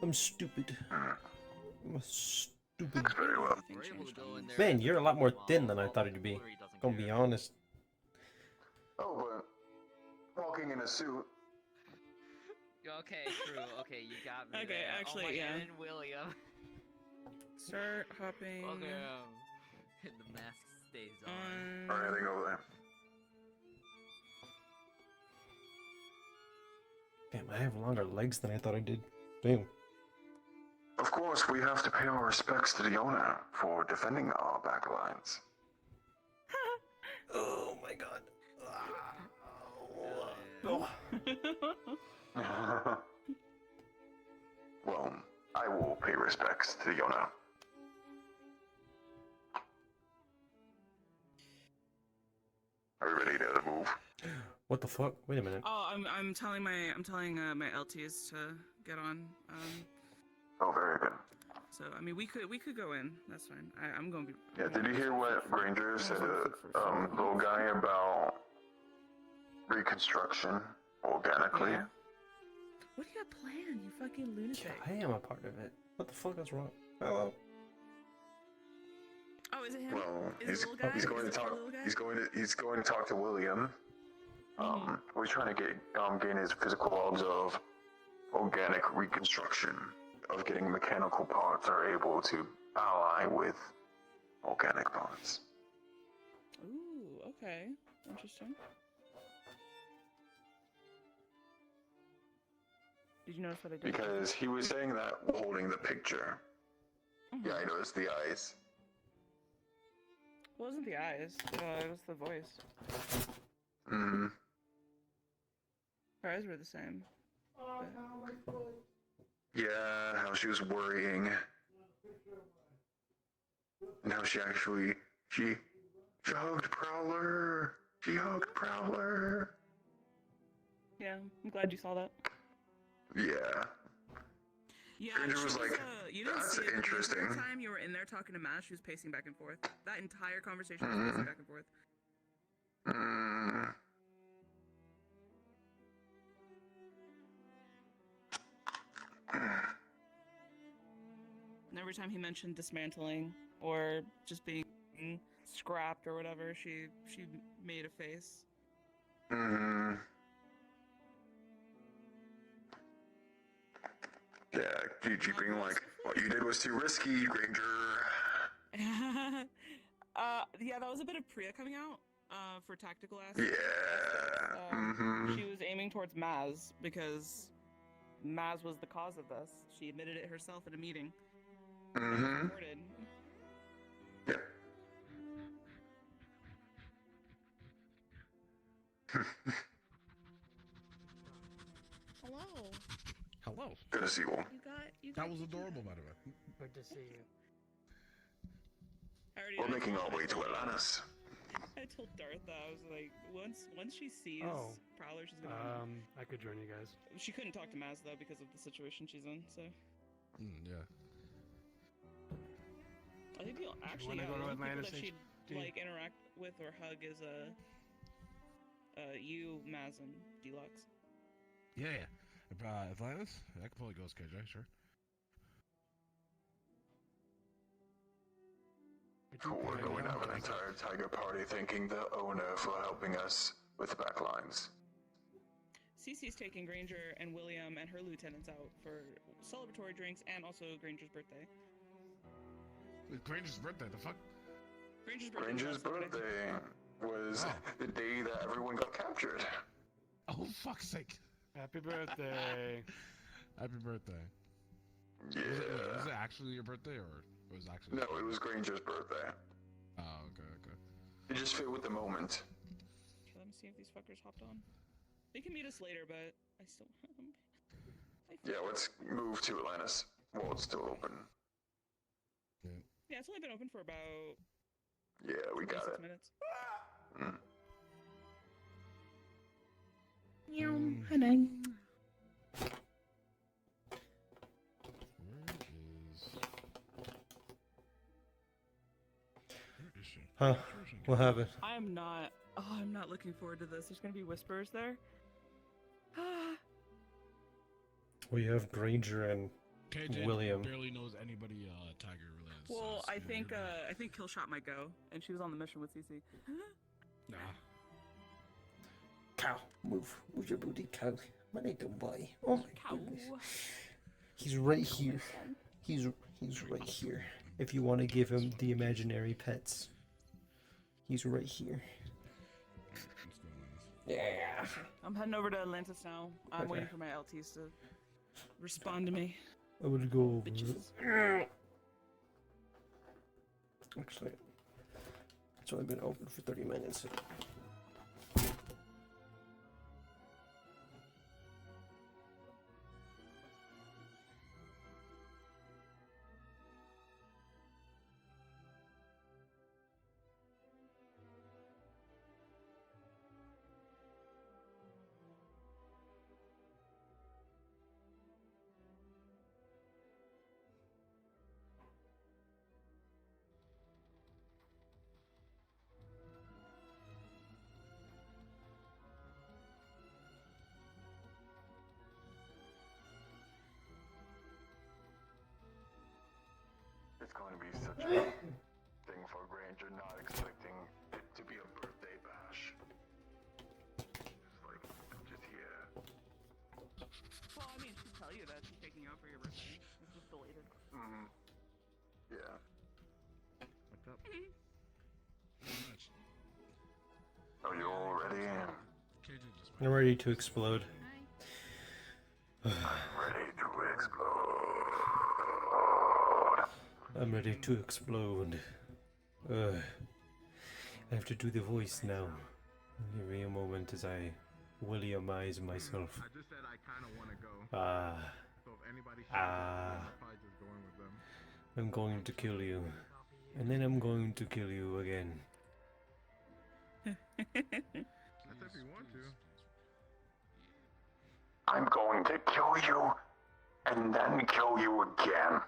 I'm stupid. I'm a stupid. Very well. Man, you're a lot more thin than I thought you'd be. Gonna be honest. Oh, but walking in a suit. Okay, true. Okay, you got me. Okay, there. actually, oh my yeah. God, and William. Start hopping. Welcome. And the mask stays on. Or anything over there. Damn, I have longer legs than I thought I did. Damn. of course, we have to pay our respects to the owner for defending our backlines. Oh my god. Well, I will pay respects to the owner. Are we ready to move? What the fuck? Wait a minute. Oh, I'm telling my LTs to get on. Oh, very good. So I mean, we could go in. That's fine. I'm gonna be. Yeah, did you hear what Granger said to little guy about reconstruction organically? Yeah. What do you got planned, you fucking lunatic? I am a part of it. What the fuck is wrong? Hello. Oh, is it him? Well, Is it the little guy? he's going Is to it the talk. little guy? He's going to talk to William. We're trying to gain his physical logs of organic reconstruction, of getting mechanical parts are able to ally with organic parts. Ooh, okay, interesting. Did you notice what I did? Because he was saying that holding the picture. Yeah, I noticed the eyes. It wasn't the eyes. It was the voice. Mm-hmm. Her eyes were the same. Yeah, how she was worrying. And how she actually, she hugged Prowler. She hugged Prowler. Yeah, I'm glad you saw that. Yeah. Yeah, Granger she was like, you didn't that's see it, but interesting. The entire time you were in there talking to Matt, she was pacing back and forth. That entire conversation was pacing back and forth. And every time he mentioned dismantling or just being scrapped or whatever, she made a face. Yeah, Gigi being like, what you did was too risky, Granger. Yeah, that was a bit of Priya coming out for tactical aspects. Yeah. She was aiming towards Maz because Maz was the cause of this. She admitted it herself in a meeting. Recorded. Yep. Hello. Hello. Good to see you all. That was adorable, by the way. Good to see you. We're making our way to Atlantis. I told Darth that I was like, once she sees Prowler, she's gonna. I could join you guys. She couldn't talk to Maz though because of the situation she's in. So. Yeah. I think the actually wanna go to the only Atlantis people that she'd like interact with or hug is you, Maz, and Deluxe. Yeah. Atlantis? I could probably go as KJ, sure. Cool, we're going to have an entire tiger party thanking the owner for helping us with the backlines. Cece's taking Granger and William and her lieutenants out for celebratory drinks and also Granger's birthday. Granger's birthday, the fuck? Granger's birthday was the day that everyone got captured. Oh, fuck's sake. Happy birthday. Happy birthday. Yeah. Was it actually your birthday, or it was actually... No, it was Granger's birthday. Oh, okay. It just fit with the moment. Okay, let me see if these fuckers hopped on. They can meet us later, but I still have them. Yeah, let's move to Atlantis while it's still open. Yeah, it's only been open for about... Yeah, we got 6 it. minutes. Honey. Huh? What happened? I'm not looking forward to this. There's gonna be whispers there. We have Granger and KJ William. barely knows anybody Tiger really is. Well, I think Killshot might go, and she was on the mission with CC. Nah. Cow, move your booty, cow. My little boy. Oh my goodness. He's right here. He's right here. If you want to give him the imaginary pets, he's right here. Yeah. I'm heading over to Atlantis now. I'm Okay. waiting for my LTs to respond to me. I'm gonna go over. Bitches. Actually, it's only been open for 30 minutes. It's going to be such a thing for Granger, not expecting it to be a birthday bash. Just here. Well, I mean, she'll tell you that she's taking you out for your birthday. It's just deleted. Mm-hmm. Yeah. What's up? Are you all ready? I'm ready to explode. I'm ready to explode. I'm ready to explode. I have to do the voice now. Give me a moment as I Williamize myself. I just said I kind of want to go. So if anybody shows I'm probably just going with them. going to kill you. And then I'm going to kill you again. That's if you want to. I'm going to kill you, and then kill you again.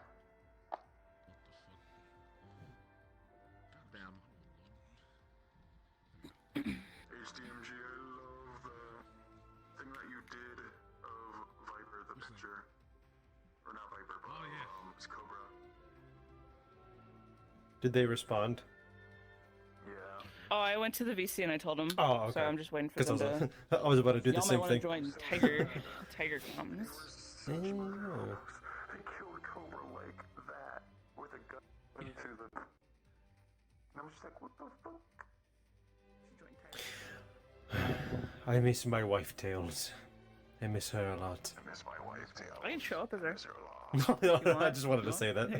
Damn. HDMG, I love the thing that you did of Viper, the picture. Or not Viper, but it's Cobra. Did they respond? Oh, I went to the VC and I told him. Oh, okay. So I'm just waiting for them to. I was about to do the Y'all same might thing. want to join Tiger Commons. They killed Cobra like that with a gun into the. And I'm just like, what the fuck? I miss my wife Tails. I miss her a lot. I miss my wife, Tails. I can show up as her. I just wanted to say that.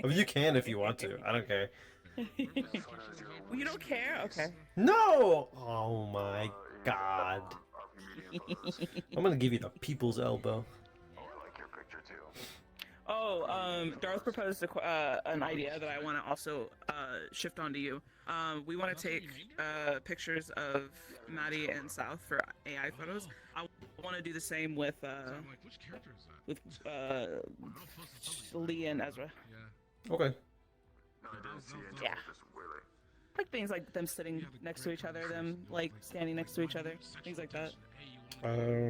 I mean, you can if you want to. I don't care. Well, you don't care? Okay. No! Oh my god. I'm gonna give you the people's elbow. Oh, I like your picture too. Oh, Darth proposed an idea that I want to also shift onto you. We want to take pictures of Maddie and South for AI photos. I want to do the same with Which character is that? Lee and Ezra. Okay. Yeah. Like things like them sitting next to each other, them like standing next to each other, things like that.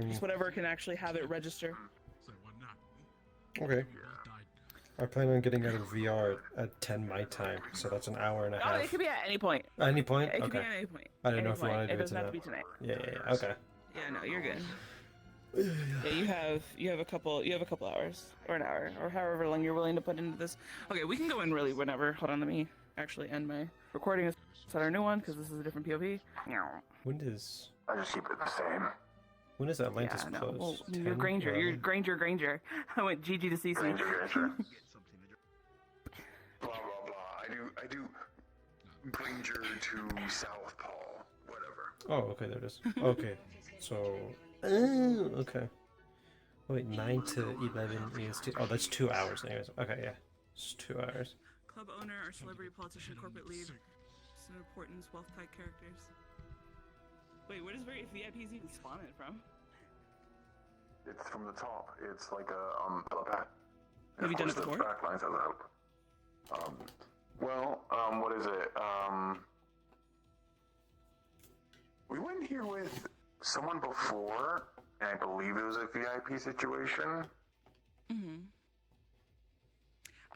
Just whatever can actually have it register. Okay. I plan on getting out of VR at 10 my time, so that's an hour and a Oh, half. it could be at any point. At any point? It could be Okay. at any point. I didn't know Any if you wanted point. to It do it doesn't have to be tonight. tonight. Yeah. Okay. Yeah, no, you're good. Yeah, you have a couple hours or an hour or however long you're willing to put into this. Okay, we can go in really whenever. Hold on, let me actually end my recording and start our new one because this is a different POV. When does I just keep it the same. when does Atlantis Yeah, no. close? Well, you're 10, Granger. You're 11? Granger. I went GG to CC. Granger. Blah blah blah. I do Granger to South Paul. Whatever. Oh, okay, there it is. Okay, so okay. Wait, 9 to 11 EST. Oh, that's 2 hours. Anyways, okay, yeah, it's 2 hours. Club owner or celebrity politician, corporate lead. Some importance, wealth type characters. Wait, where does VIPs even spawn it from? It's from the top. It's like a back. Have you done it The before? back lines of the help. What is it? We went here with someone before, and I believe it was a VIP situation. Mm-hmm.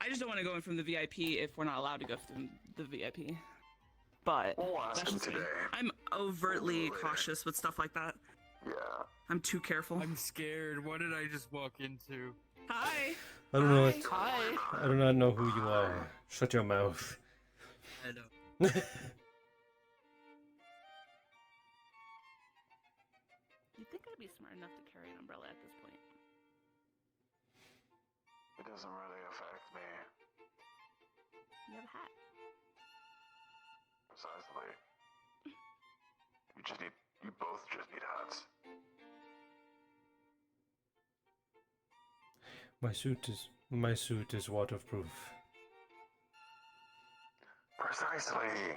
I just don't want to go in from the VIP if we're not allowed to go from the VIP. But We'll ask that's him just me. today. I'm overtly cautious with stuff like that. Yeah. I'm too careful. I'm scared. What did I just walk into? Hi. I don't know. Hi. I do not know who you are. Shut your mouth. I know. You'd think I'd be smart enough to carry an umbrella at this point. doesn't really affect me. You have a hat. Precisely. You both just need hats. My suit is waterproof. Precisely.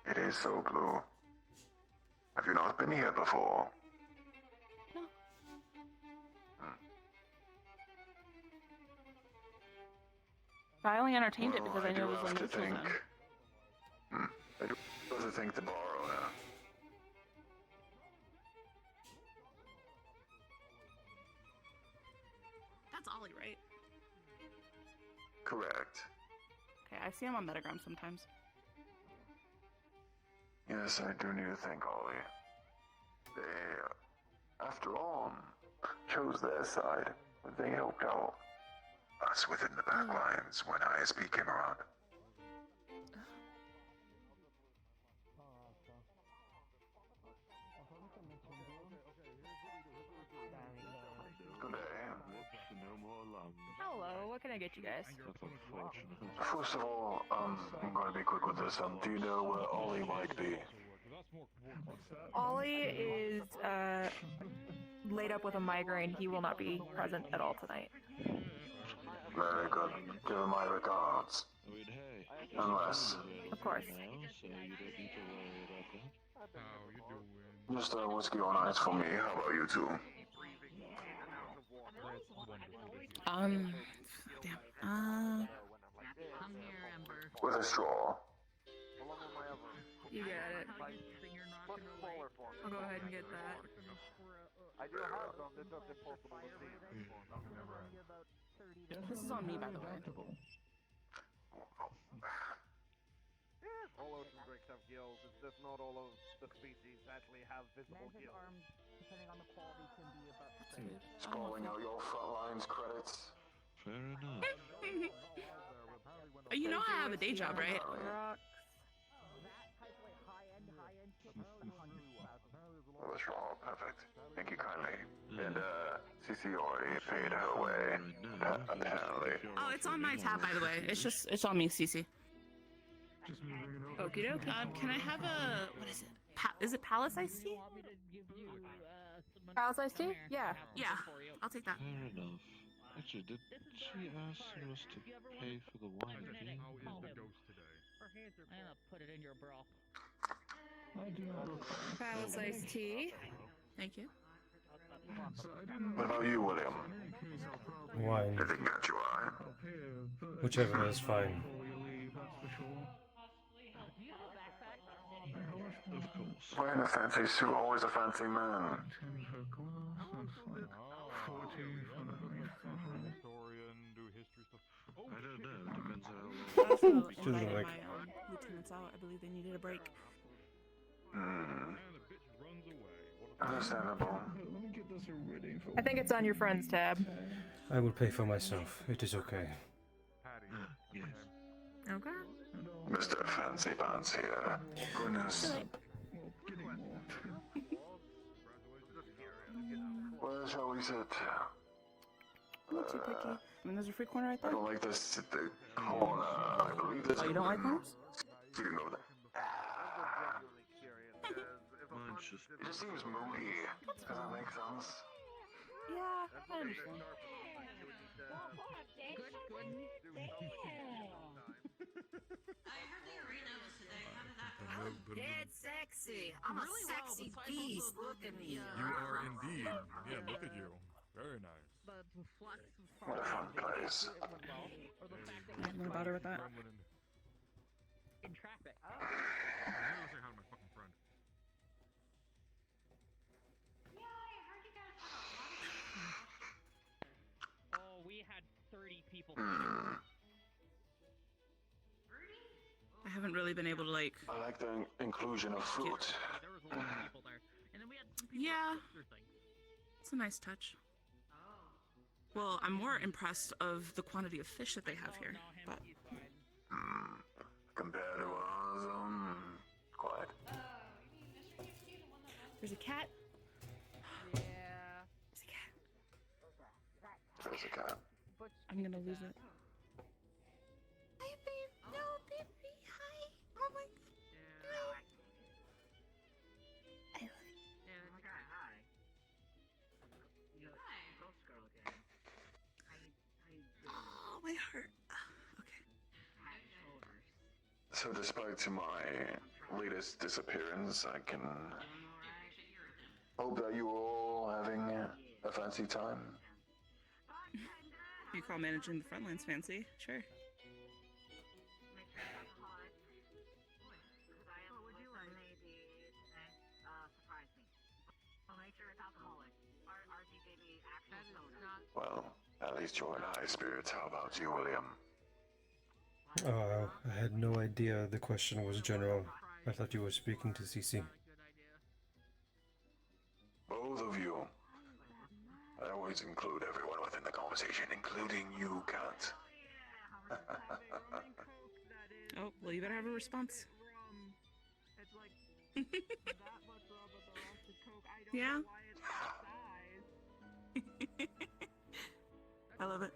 It is so blue. Have you not been here before? No. I only entertained it because I knew it was a neutral zone. I do have to thank the bar owner. That's Ollie, right? Correct. Okay, I see him on Metagram sometimes. Yes, I do need to thank Ollie. They, after all, chose their side. They helped out us within the back lines when ISP came around. Good day. Hello, what can I get you guys? First of all, I'm going to be quick with this. Do you know where Ollie might be? Ollie is laid up with a migraine. He will not be present at all tonight. Very good. Give him my regards. Unless... Of course. Just a whiskey on ice for me. How about you two? Damn. With a straw. You get it. I'll go ahead and get that. This is on me, by the way. All ocean drakes have gills. It's just not all of the species actually have visible gills. Arms, depending on the quality, can be about the same. Scrolling out your front lines credits. Fair enough. You know I have a day job, right? The straw, perfect. Thank you kindly. And, CC already paid her way. Apparently. Oh, it's on my tab, by the way. It's on me, CC. Okie doke. Can I have a, what is it? Is it Palace Iced Tea? Palace Iced Tea? Yeah. Yeah, I'll take that. Fair enough. Actually, did she ask us to pay for the wine again? I'm gonna put it in your bra. Palace Iced Tea. Thank you. What about you, William? Wine. Did it catch your eye? Whichever is fine. Of course. Why in a fancy suit, always a fancy man? I don't know. Depends how long. Also, Just invited like- my lieutenants out. I believe they needed a break. Understandable. I think it's on your friends tab. I will pay for myself. It is okay. Yes. Okay. Mr. Fancy Pants here. Goodness. Where shall we sit? Not too picky. I mean, there's a free corner right I there. don't like this at the corner. I believe this. Oh, you don't like corners? You can go there. Mine's just. It just seems moody. Does that make sense? Yeah, I understand. Dead sexy. I'm a sexy beast. Look at me. You are indeed. Yeah, look at you. Very nice. What a fun place. I have no bother with that. In traffic. I'm gonna say hi to my fucking friend. Oh, we had 30 people. I haven't really been able to, like... I like the inclusion of fruit. There was a lot of people there. And then we had some people Yeah. do things. It's a nice touch. Well, I'm more impressed of the quantity of fish that they have here. But Compared to ours, quite. There's a cat. Yeah. There's a cat. There's a cat. I'm gonna lose it. Hi, babe. No, baby. Hi. Oh my. Yeah, that's okay. Hi. You know, ghost girl again. How you doing? Oh, my heart. Okay. Head, shoulders. So despite my latest disappearance, I can hope that you are all having a fancy time. You call managing the front lines fancy? Sure. Make sure it's alcoholic. What would you like? Maybe surprise me. I'll make sure it's alcoholic. RG gave me actual soda. Well, at least you're in high spirits. How about you, William? I had no idea the question was general. I thought you were speaking to CC. Both of you. I always include everyone within the conversation, including you, Kat. Oh, well, you better have a response. It's like that much rum with the rest of Coke. I don't Yeah. know why it's that size. I love it.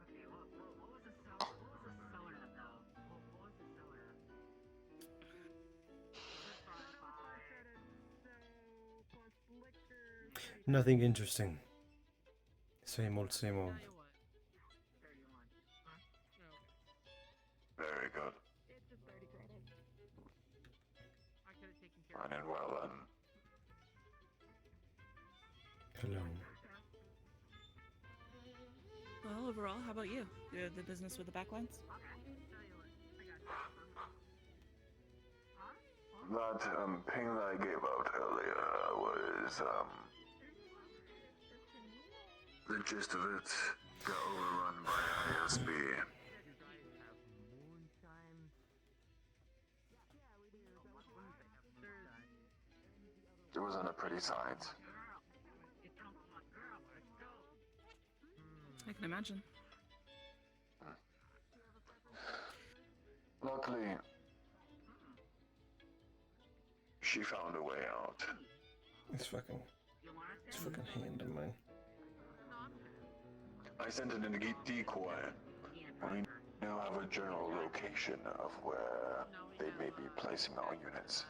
Okay, what was the soda though? What was the soda? Nothing interesting. Same old, same old. Very good. It's just 30 credits. I could have taken care Fine and well then. Hello. Well, overall, how about you? The business with the backlines? That ping that I gave out earlier was the gist of it got overrun by ISB. It wasn't a pretty sight. I can imagine. Luckily, she found a way out. This fucking hand of mine. I sent in a decoy. We now have a general location of where they may be placing our units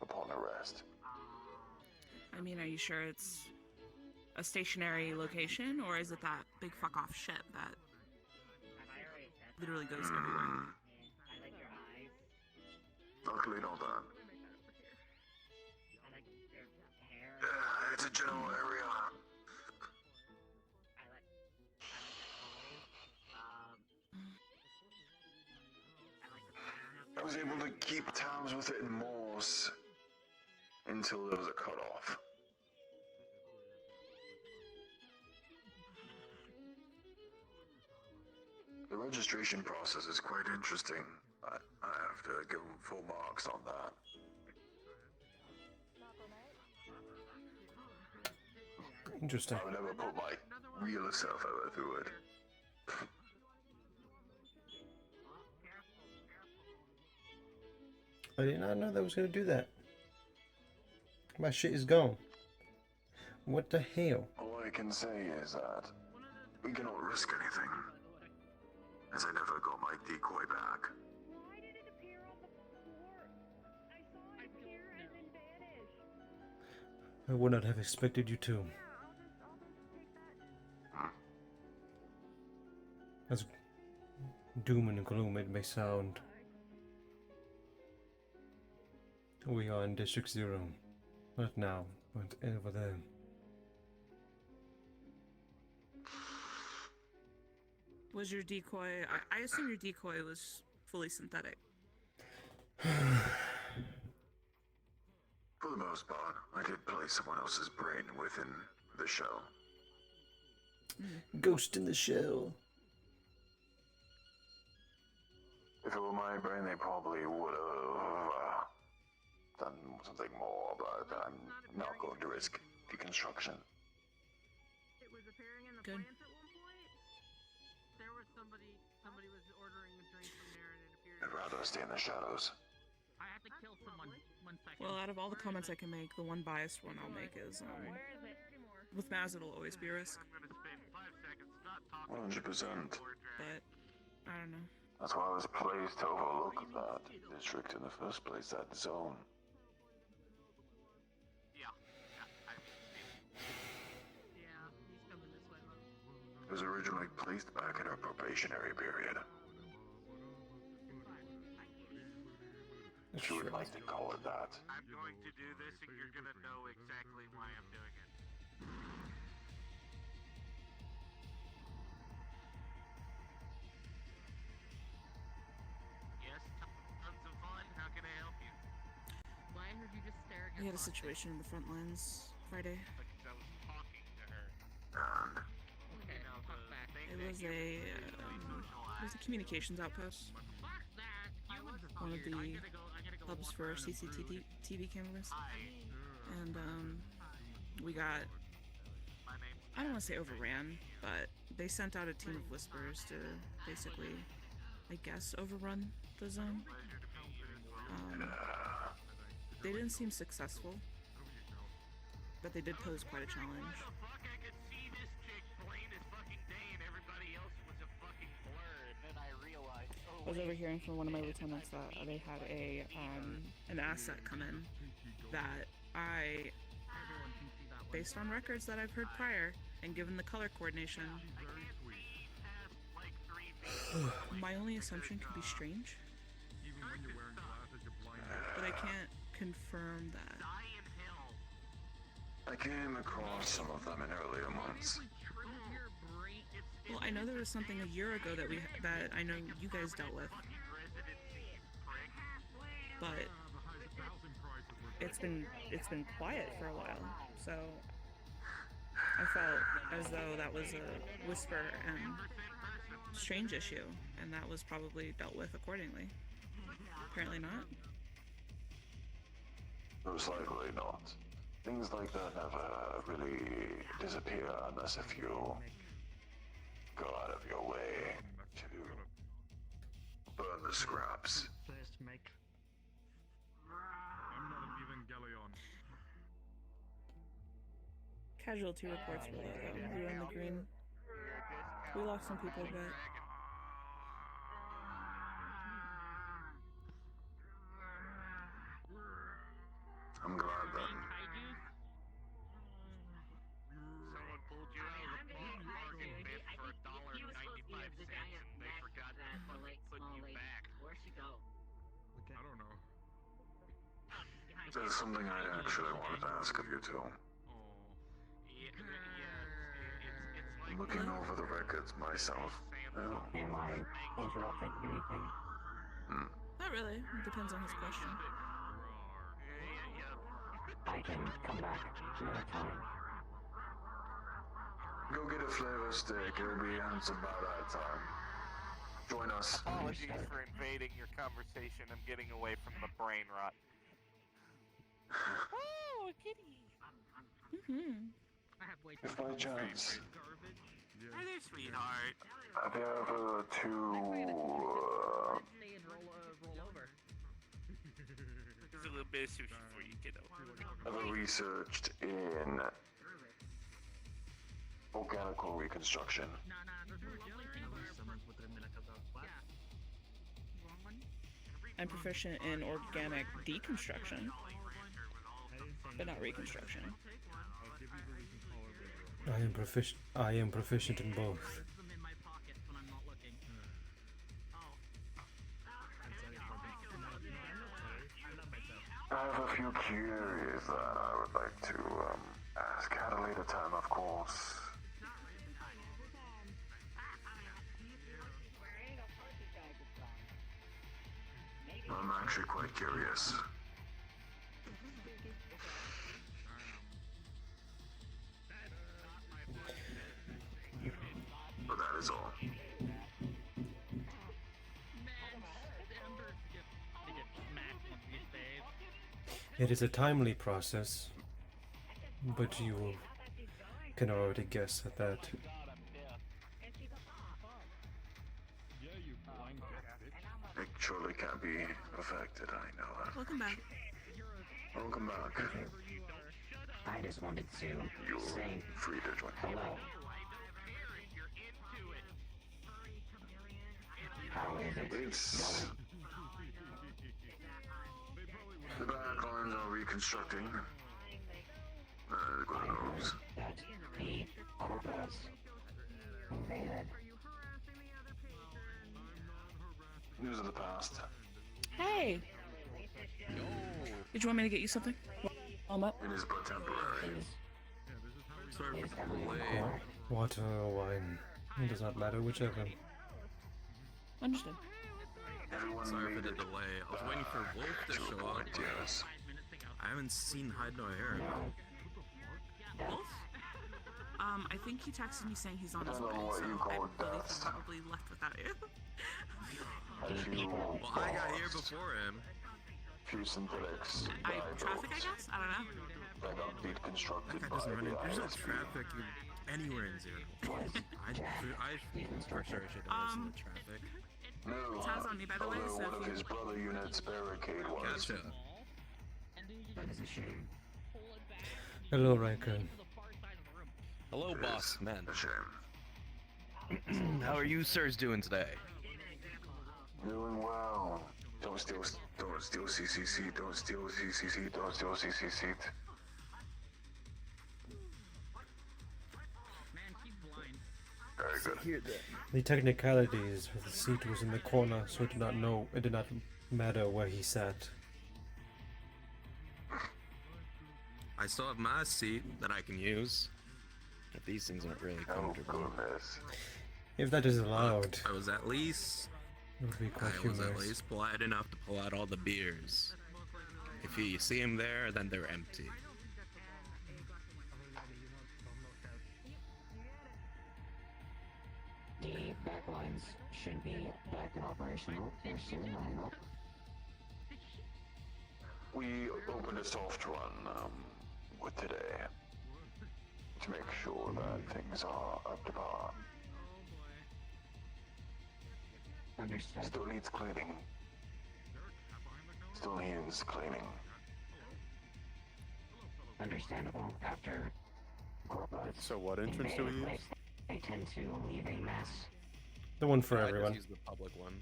upon arrest. I mean, are you sure it's a stationary location, or is it that big fuck off ship that literally goes everywhere? Luckily not that. It's a general area. I was able to keep tabs with it in Morse until there was a cutoff. The registration process is quite interesting. I have to give them full marks on that. Interesting. I would never put my real self ever through it. I did not know that was gonna do that. My shit is gone. What the hell? All I can say is that we cannot risk anything, as I never got my decoy back. Why did it appear on the floor? I saw it appear and then vanish. I would not have expected you to. As doom and gloom it may sound, we are in District 0. Not now, but over there. Was your decoy... I assume your decoy was fully synthetic. For the most part, I did play someone else's brain within the shell. Ghost in the shell. If it were my brain, they probably would have done something more, but I'm not going to risk deconstruction. It was appearing in the Good. plants at one point? I'd rather stay in the shadows. I have to kill someone. 1 second. Well, out of all the comments I can make, the one biased one I'll make is, with Maz it'll always be a risk. 100%. But, I don't know. That's why I was pleased to overlook that district in the first place, that zone. It was originally placed back in our probationary period. If you would like to call it that. I'm going to do this and you're gonna know exactly why I'm doing it. Yes, tons of fun. How can I help you? Why I heard you just staring We had a situation in the front lines Friday. Because I was talking to her. Okay, talk back. It was a communications outpost. One of the hubs for CCTV cameras. And we got, I don't want to say overran, but they sent out a team of whisperers to basically, I guess, overrun the zone. They didn't seem successful, but they did pose quite a challenge. I was overhearing from one of my lieutenants that they had an asset come in that I, based on records that I've heard prior, and given the color coordination, my only assumption could be strange, but I can't confirm that. I came across some of them in earlier months. Well, I know there was something a year ago that I know you guys dealt with, but it's been quiet for a while, so I felt as though that was a whisper and strange issue, and that was probably dealt with accordingly. Apparently not. Most likely not. Things like that never really disappear unless if you go out of your way to burn the scraps. First, mate. I'm not an Evangelion. Casualty reports were low though. We were in the green. We lost some people, but I'm glad then. Someone pulled you out of the bargain bin for $1.95 and they forgot to put you back. Where'd she go? I don't know. There's something I actually wanted to ask of you two. Looking over the records myself. Am I interrupting anything? not really. It depends on his question. I can come back another time. Go get a flavor stick. It'll be answered by that time. Join us. Apologies for invading your conversation. I'm getting away from the brain rot. Oh, a kitty! I have way too If by chance, Hi there, sweetheart. have you ever Stay and roll over. There's a little bit of sushi for you, kiddo. ever researched in organical reconstruction? I'm proficient in organic deconstruction, but not reconstruction. I am proficient in both. I have a few queries that I would like to ask at a later time, of course. I'm actually quite curious. But that is all. It is a timely process, but you can already guess at that. I surely be affected, I know that. Welcome back. Welcome back. I just wanted to say Free to join. hello. How is it It's... The backlines are reconstructing. God knows. that the Corpus invaded? News of the past. Hey! Did you want me to get you something? I'm up. It is but temporary. Sorry for the delay. Water or wine. It does not matter, whichever. Understood. Sorry for the delay. I was waiting for Wolf to show up. Yes. I haven't seen hide nor hair. Wolf? I think he texted me saying he's on his way, what so you I call believe death. he probably left without you. Well, I got here before him. Few synthetics. Traffic, I guess? I don't know. That got deconstructed That guy doesn't run in. There's no traffic anywhere in Zero. I for sure should have listened to traffic. No, Taz on me, by the way, so one of if you... his brother units barricade was. Gotcha. That is a shame. Hello, Riker. Hello, boss man. A shame. How are you sirs doing today? Doing well. Don't steal CCC, don't steal CCC, don't steal CCC. Very good. The technicalities, the seat was in the corner, so it did not matter where he sat. I still have my seat that I can use. If these things aren't really comfortable. If that is allowed, I was at least it would be quite I was at humorous. least polite enough to pull out all the beers. If you see them there, then they're empty. The backlines should be back and operational here soon, I hope. We opened a soft run with today to make sure that things are up to par. Understood. Still needs cleaning. Still needs cleaning. Understandable. After Corpus. So what entrance do we use? They tend to leave a mess. The one for I everyone. just use the public one.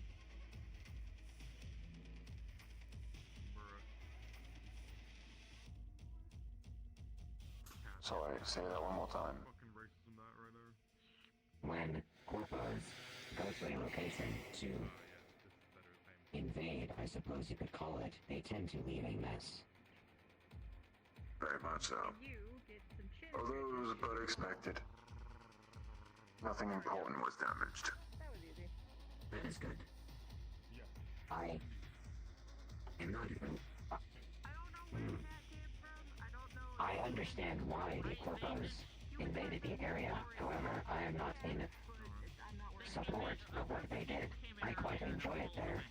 Sorry, say that one more time. When Corpus goes to a location to invade, I suppose you could call it, they tend to leave a mess. Very much so. Although but expected. Nothing important was damaged. That is good. I am not even... I understand why the Corpus invaded the area. However, I am not in support of what they did. I quite enjoy it there.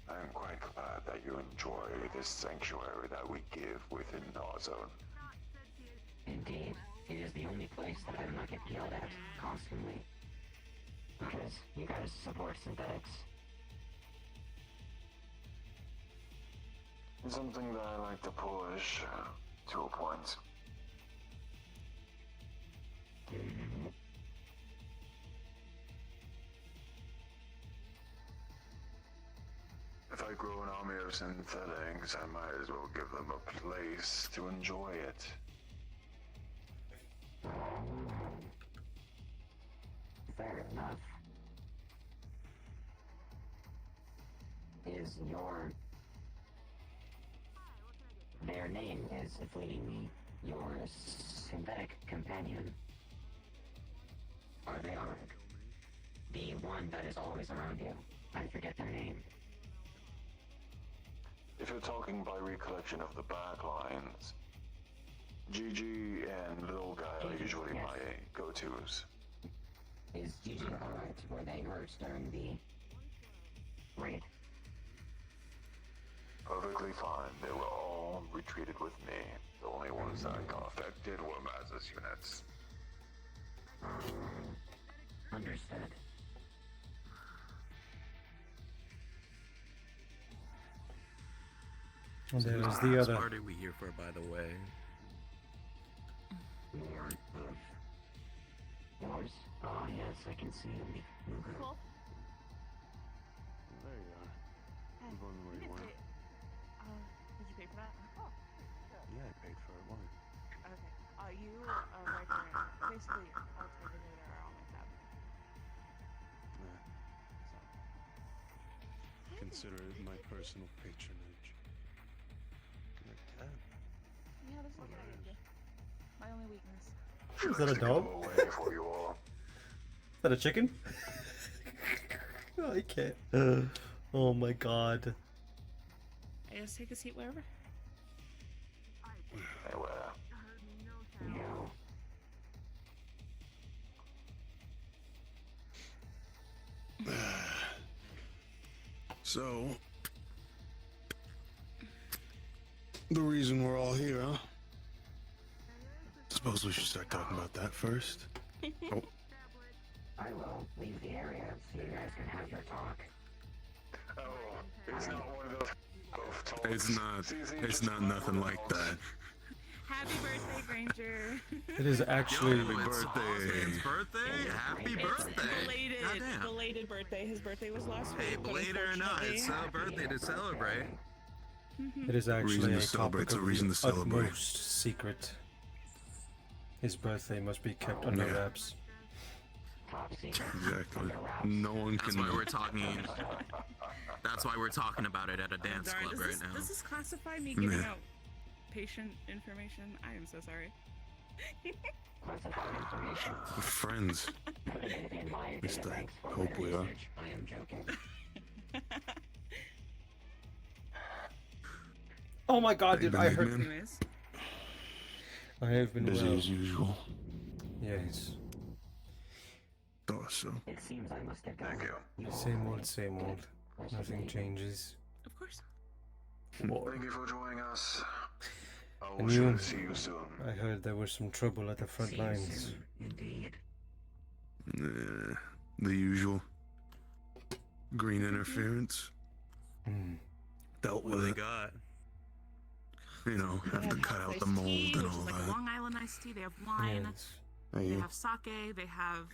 I am quite glad that you enjoy this sanctuary that we give within our zone. Indeed, it is the only place that I do not get yelled at constantly. Because you guys support synthetics. It's something that I like to push to a point. If I grow an army of synthetics, I might as well give them a place to enjoy it. Fair enough. Is your... Their name is fleeting me. Your synthetic companion. Are they armed? The one that is always around you. I forget their name. If you're talking by recollection of the backlines, GG and Little Guy are usually my go-tos. Is GG alright? Were they hurt during the raid? Perfectly fine. They were all retreated with me. The only ones that got affected were Maz's units. Understood. And there was the Whose other. party we here for, by the way? Yours? Oh, yes, I can see him. Cool. There you are. I'm going where you want. Did you pay for that? Oh. Yeah, I paid for it. Why? Okay. You right there. Basically, I'll take it there on my tab. Consider it my personal patronage. Your cat? Yeah, this is okay. My only weakness. Is that a dog? Is that a chicken? I can't. Oh my god. I just take a seat wherever. So, the reason we're all here, huh? Suppose we should start talking about that first. Oh. I will leave the area so you guys can have your talk. Oh, it's not one of those talks. It's not nothing like that. Happy birthday, Granger. It is actually Yo, it's Austin's birthday. Happy birthday. Belated birthday. His birthday was last week. Hey, belated or not, it's a birthday to celebrate. It is actually Reason to a celebrate, topic a of reason the to celebrate. utmost secret. His birthday must be kept under wraps. Exactly. No one That's can why know. we're talking. That's why we're talking about it at a dance Darn, club does right now. Does this classify me giving out patient information? I am so sorry. We're friends. At least I hope we are. I am joking. Oh my god, dude, I Believe heard. me? Anyways. I have been Busy well. as usual. Yes. Thought so. It seems I must get going. Same old, same old. Nothing changes. Of course. Thank you for joining us. I will And sure you, to see you soon. I heard there was some trouble at the front lines. Indeed. The usual. Green interference. Dealt What do with they it. got? You know, have to cut out the mold Tea, and which all is like that. Long Island iced tea. They have wine. Yes. Hey, They you. have sake. They have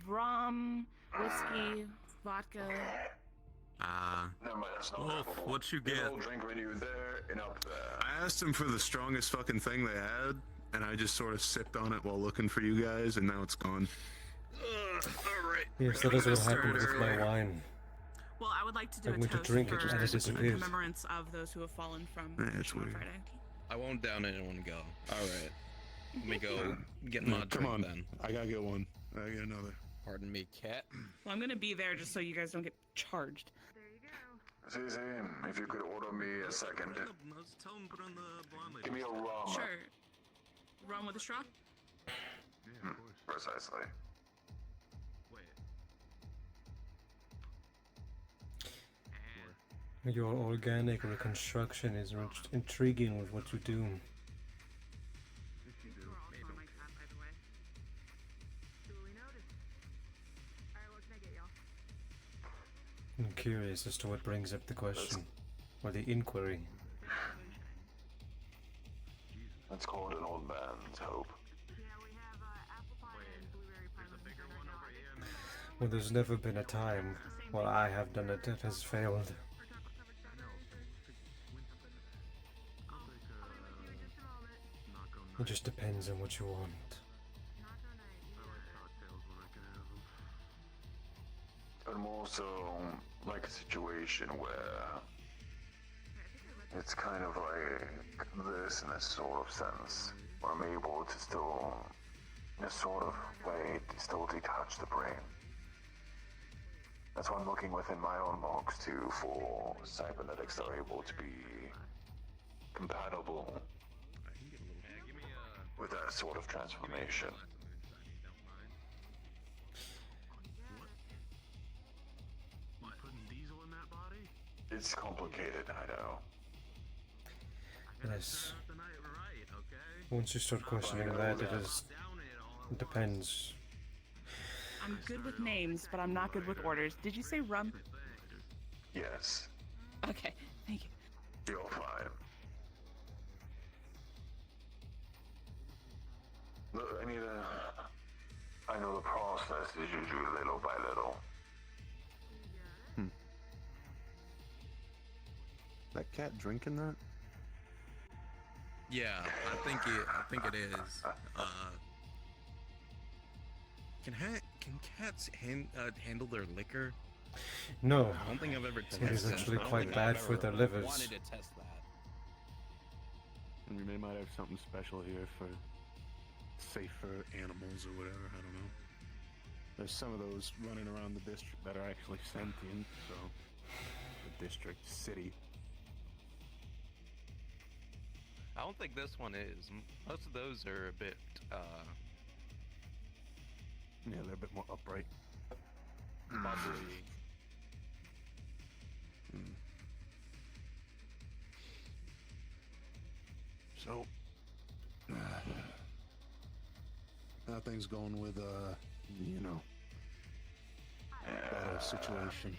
rum, whiskey, vodka. Never mind, that's not Wolf, applicable. what you There's get? a whole drink menu there and up there. I asked him for the strongest fucking thing they had, and I just sort of sipped on it while looking for you guys, and now it's gone. Alright. Yes, that is what happened with my wine. Well, I would like to do I a went to toast drink for it and it in disappeared. remembrance of those who have fallen from Yeah, it's Mission on weird. Friday. I won't down it in one go. Alright. Let me go get my Come drink on. then. I gotta get one. I gotta get another. Pardon me, cat. Well, I'm gonna be there just so you guys don't get charged. Zizi, if you could order me a second. Give me a rum. Sure. Rum with a straw? Precisely. Your organic reconstruction is intriguing with what you do. I'm curious as to what brings up the question, or the inquiry. Let's call it an old man's hope. Well, there's never been a time while I have done it that has failed. It just depends on what you want. I'm also like a situation where it's kind of like this in a sort of sense, where I'm able to still, in a sort of way, to still detach the brain. That's why I'm looking within my own box too for cybernetics that are able to be compatible with that sort of transformation. It's complicated, I know. Yes. Once you start questioning that, it depends. I'm good with names, but I'm not good with orders. Did you say rum? Yes. Okay, thank you. You're fine. Look, I know the process is usually little by little. That cat drinking that? Yeah, I think it is. Can cats handle their liquor? No. I don't think I've ever It tested is that. actually I don't quite think bad I've for ever their livers. wanted to test that. And we might have something special here for safer animals or whatever, I don't know. There's some of those running around the district that are actually sentient, so... The district, city. I don't think this one is. Most of those are a bit, Yeah, they're a bit more upright. bubbly. So... how things going with, you know... that situation?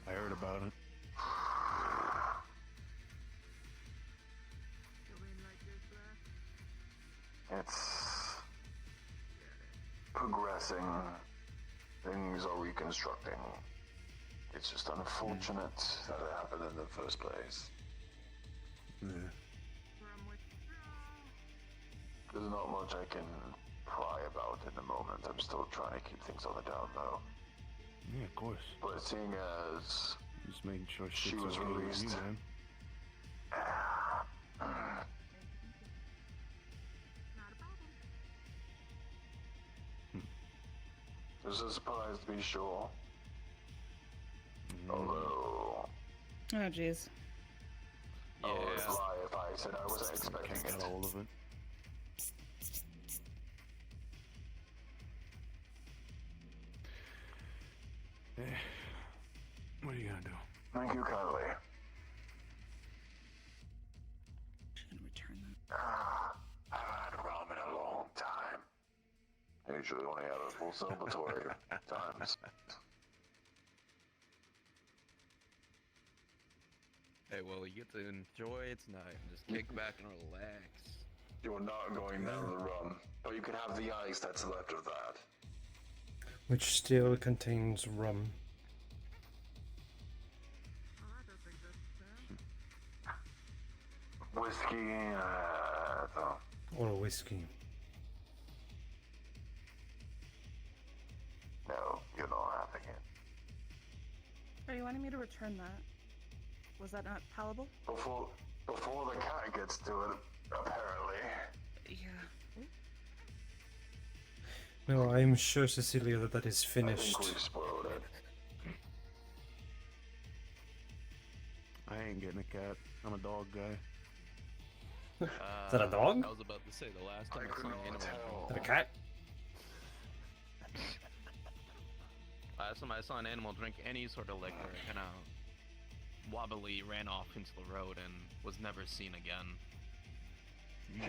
I heard about it. It's progressing. Things are reconstructing. It's just unfortunate that it happened in the first place. Yeah. There's not much I can pry about in the moment. I'm still trying to keep things on the down low. Yeah, of course. But seeing as Just making sure she shit's was okay with released, you, man. It was a surprise to be sure. Although, Oh, jeez. I would lie if I said I wasn't expecting it. Got all of it. What are you gonna do? Thank you kindly. She's gonna return that. I haven't had rum in a long time. I usually only have a full celebratory times. Hey, well, you get to enjoy it tonight and just kick back and relax. You're not going down the rum, but you can have the ice that's left of that. Which still contains rum. Whiskey, Or whiskey. No, you're not having it. Are you wanting me to return that? Was that not palatable? Before the cat gets to it, apparently. Yeah. No, I'm sure, Cecilia, that is finished. I think we've spoiled it. I ain't getting a cat. I'm a dog guy. Is that a dog? I was about to say the last time I saw an animal. Is that a cat? Last time I saw an animal drink any sort of liquor, it kind of wobbly ran off into the road and was never seen again.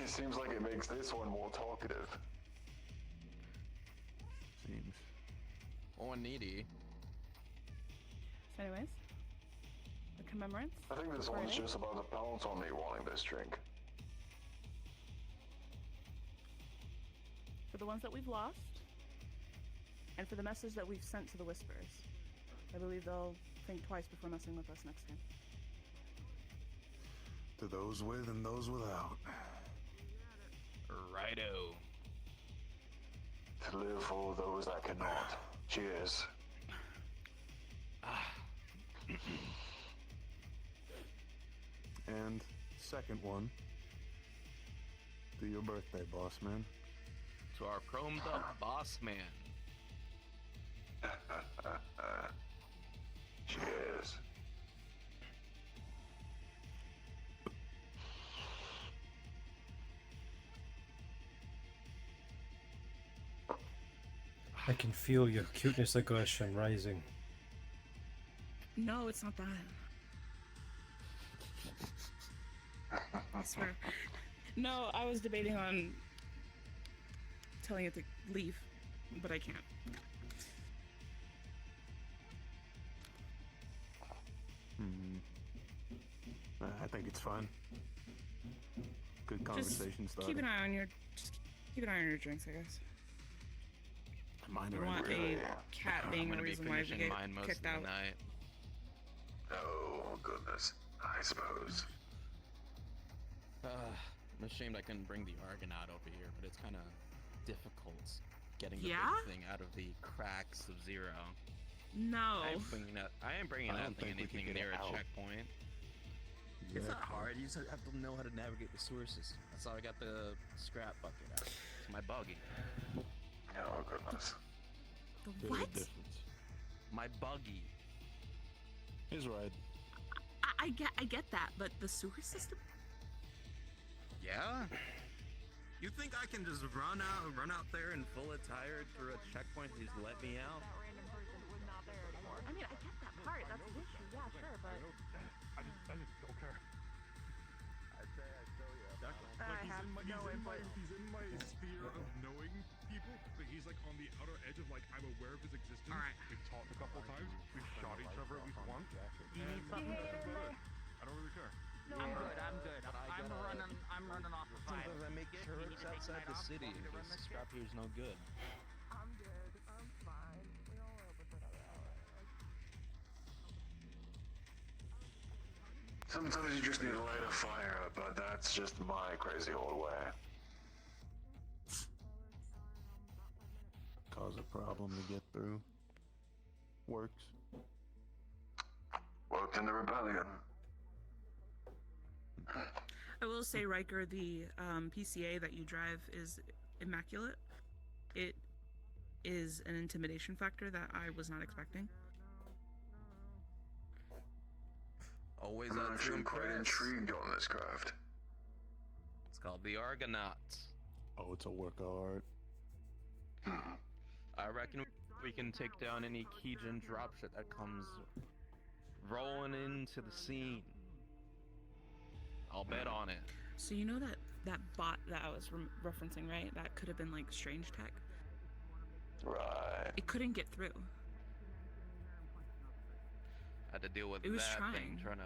It seems like it makes this one more talkative. Seems. Or needy. So anyways, the commemorance. I think this one's just about to pounce on me wanting this drink. For the ones that we've lost, and for the message that we've sent to the Whisperers. I believe they'll think twice before messing with us next time. To those with and those without. Righto. To live for those that cannot. Cheers. And second one. To your birthday, boss man. To our chromed up boss man. Cheers. I can feel your cuteness aggression rising. No, it's not that. I swear. No, I was debating on telling it to leave, but I can't. I think it's fine. Good conversation starter. Keep an eye on your drinks, I guess. Mine You are want really- a cat being the reason why we finishing get mine most kicked of out. the night. Oh, goodness. I suppose. I'm ashamed I couldn't bring the Argonaut over here, but it's kind of difficult getting the Yeah? big thing out of the cracks of Zero. No. I am bringing I that don't thing think we can anything get near it a out. checkpoint. It's not hard. You just have to know how to navigate the sources. That's how I got the scrap bucket out. It's my buggy. Oh, goodness. The There's what? a difference. My buggy. His ride. I get that, but the sewer system? Yeah? You think I can just run out there and full of tire through a checkpoint and just let me out? I mean, I get that part. That's the issue. Yeah, sure, but. I just don't care. I'd say I feel you. He's in my sphere of knowing people, but he's like on the outer edge of like I'm aware of his existence. All right. We've talked a couple times. We've shot each other at least once. You need something? That's about it. I don't really care. No, I'm good. I'm running off the five. Sometimes I make sure You need it's to take outside the the night off city before you run because this scrap here's no good. I'm good. I'm fine. We all live with it. Sometimes you just need to light a fire, but that's just my crazy old way. Cause a problem to get through. Works. Worked in the rebellion. I will say, Riker, the PCA that you drive is immaculate. It is an intimidation factor that I was not expecting. Always I'm out to actually quite impress. intrigued on this craft. It's called the Argonaut. Oh, it's a work of art. I reckon we can take down any Keygen dropship that comes rolling into the scene. I'll bet on it. So you know that bot that I was referencing, right? That could have been like strange tech. Right. It couldn't get through. Had to deal with It was that thing trying.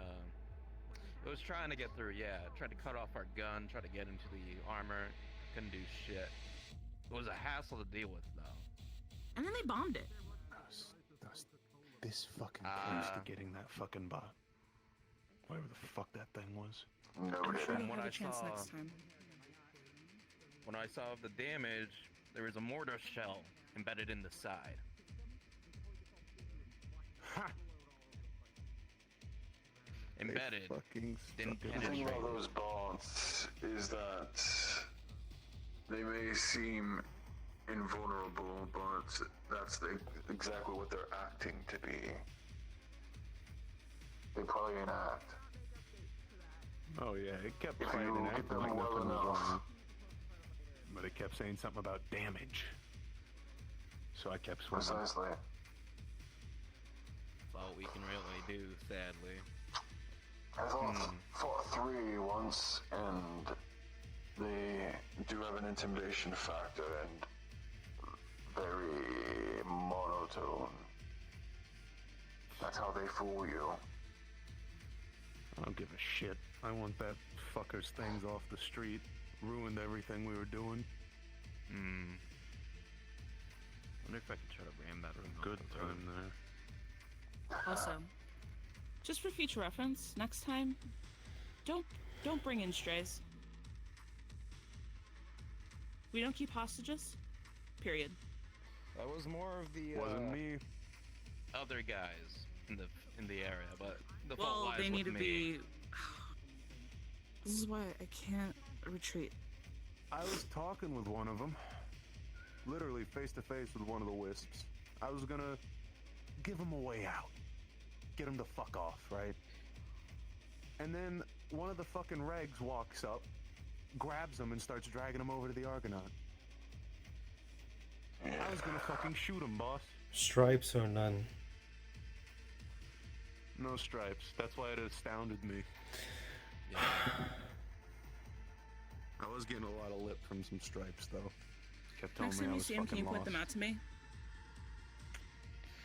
It was trying to get through, yeah. Tried to cut off our gun, tried to get into the armor. Couldn't do shit. It was a hassle to deal with, though. And then they bombed it. That was this fucking close to getting that fucking bot. Whatever the fuck that thing was. I'm sure From you'll what have I a chance saw, next time. when I saw the damage, there was a mortar shell embedded in the side. Ha! Embedded. Fucking Didn't The thing penetrate. about those bots is that they may seem invulnerable, but that's exactly what they're acting to be. They play an act. Oh yeah, it kept If playing you and get acting them like well nothing was enough. wrong. But it kept saying something about damage. So I kept swimming. Precisely. That's all we can really do, sadly. I fought 3 once, and they do have an intimidation factor and very monotone. That's how they fool you. I don't give a shit. I want that fucker's things off the street. Ruined everything we were doing. Wonder if I could try to ram that thing. Good time there. Also, just for future reference, next time, don't bring in strays. We don't keep hostages. Period. That was more of the Wasn't me. other guys in the area, but the fault Well, lies they with need to me. be. This is why I can't retreat. I was talking with one of them. Literally face to face with one of the wisps. I was gonna give him a way out. Get him to fuck off, right? And then one of the fucking regs walks up, grabs him, and starts dragging him over to the Argonaut. I was gonna fucking shoot him, boss. Stripes or none? No stripes. That's why it astounded me. I was getting a lot of lip from some stripes, though. Kept telling Next me time I you was see him, can fucking you point lost. them out to me?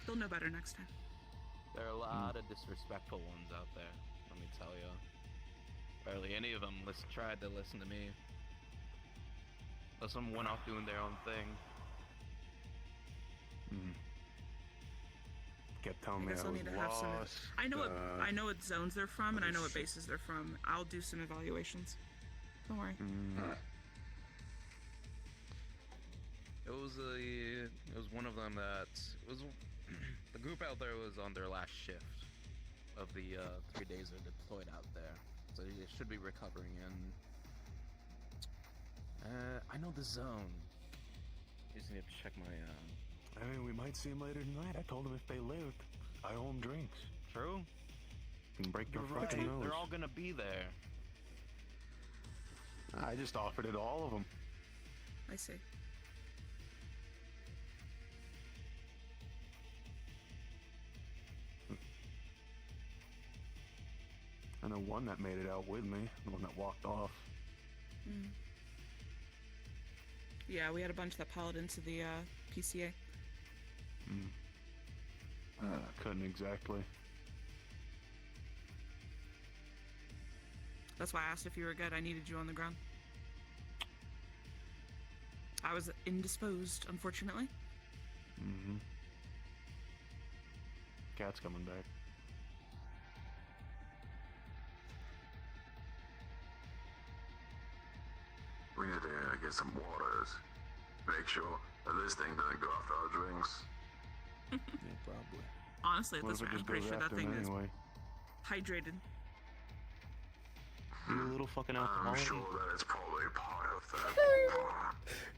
They'll know better next time. There are a lot of disrespectful ones out there, let me tell you. Barely any of them tried to listen to me. Most of them went off doing their own thing. Kept telling I me guess I I'll was need to have some. lost. I know what zones they're from, and I know what shit. bases they're from. I'll do some evaluations. Don't worry. It was one of them that it was the group out there was on their last shift of the 3 days they're deployed out there, so they should be recovering in. I know the zone. Just need to check my. I mean, we might see them later tonight. I told them if they lived, I owe them drinks. True. Can break their You're fucking right. nose. They're all gonna be there. I just offered it to all of them. I see. I know one that made it out with me, the one that walked off. Mm. Yeah, we had a bunch that piled into the PCA. Couldn't exactly. That's why I asked if you were good. I needed you on the ground. I was indisposed, unfortunately. Cat's coming back. We need to get some waters. Make sure that this thing doesn't go after our drinks. Yeah, probably. Honestly, at What this if it rate, I'm just pretty goes sure that after thing him is anyway? hydrated. You little fucking I'm alcoholic. sure that it's probably part of that.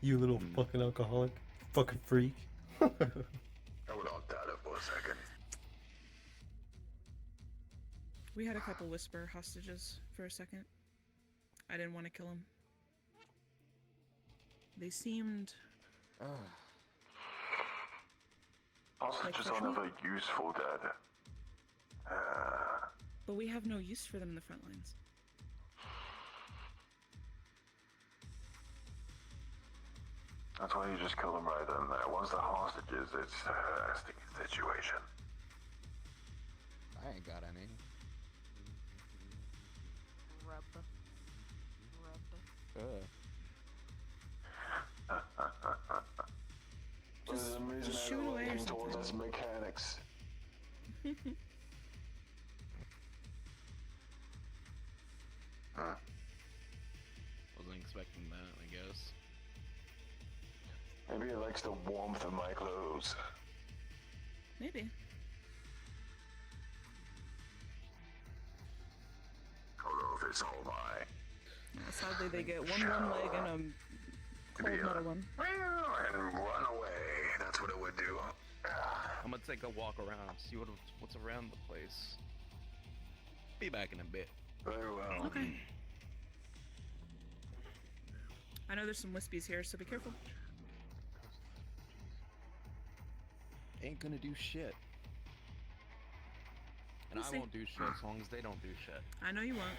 You little fucking alcoholic. Fucking freak. I would not doubt it for a second. We had a couple whisper hostages for a second. I didn't want to kill them. They seemed... Hostages are never useful, Dad. But we have no use for them in the front lines. That's why you just kill them right then and there. Once they're hostages, it's a sticky situation. I ain't got any. Rub. Just shoot away or towards us something. mechanics. Wasn't expecting that, I guess. Maybe it likes the warmth of my clothes. Maybe. Although if it's all mine. Sadly, they get one leg and a cold metal one. And run away. That's what it would do. I'm gonna take a walk around, see what's around the place. Be back in a bit. Very well. Okay. I know there's some wispies here, so be careful. Ain't gonna do shit. And We'll I see. won't do shit as long as they don't do shit. I know you won't.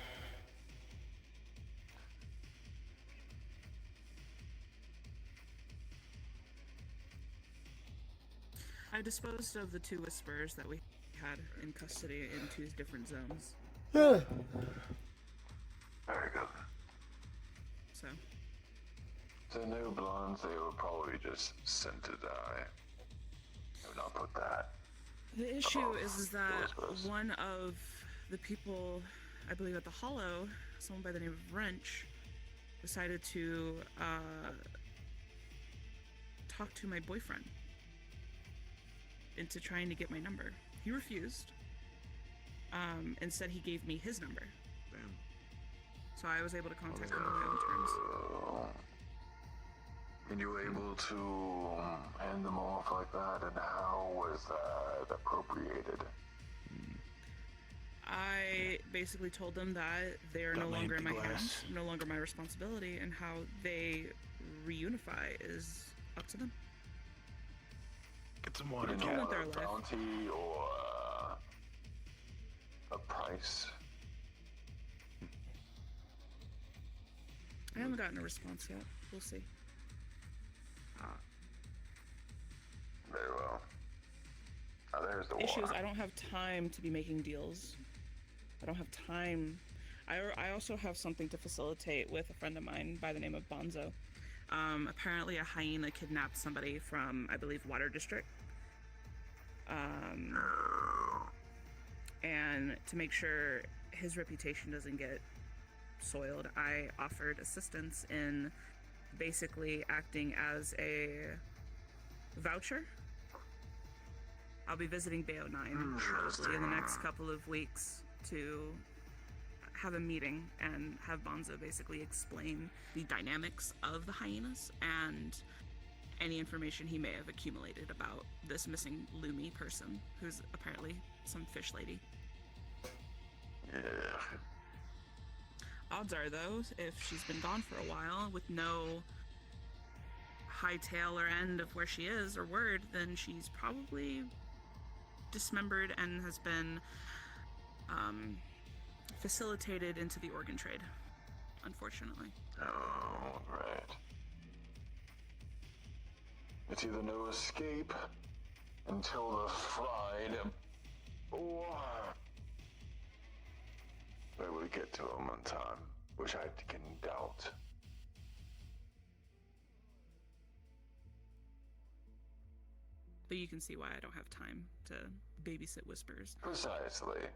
I disposed of the 2 whisperers that we had in custody in 2 different zones. Very good. So. The new blondes, they were probably just sent to die. I would not put that. The issue is that one of the people, I believe at the Hollow, someone by the name of Wrench, decided to talk to my boyfriend into trying to get my number. He refused. Instead, he gave me his number. Damn. So I was able to contact him on my own terms. And you were able to hand them off like that, and how was that appropriated? I basically told them that they're no longer in my hands, no longer my responsibility, and how they reunify is up to them. Get some You water. didn't Cat. want Their a life. bounty or a price. I haven't gotten a response yet. We'll see. Very well. Now there's the Issue is water. I don't have time to be making deals. I don't have time. I also have something to facilitate with a friend of mine by the name of Bonzo. Apparently a hyena kidnapped somebody from, I believe, Water District. And to make sure his reputation doesn't get soiled, I offered assistance in basically acting as a voucher. I'll be visiting Bay 09 probably in the next couple of weeks to have a meeting and have Bonzo basically explain the dynamics of the hyenas and any information he may have accumulated about this missing Lumi person, who's apparently some fish lady. Yeah. Odds are, though, if she's been gone for a while with no high tail or end of where she is or word, then she's probably dismembered and has been facilitated into the organ trade, unfortunately. Oh, right. It's either no escape until the fried, or we get to him on time, which I can doubt. But you can see why I don't have time to babysit Whispers. Precisely.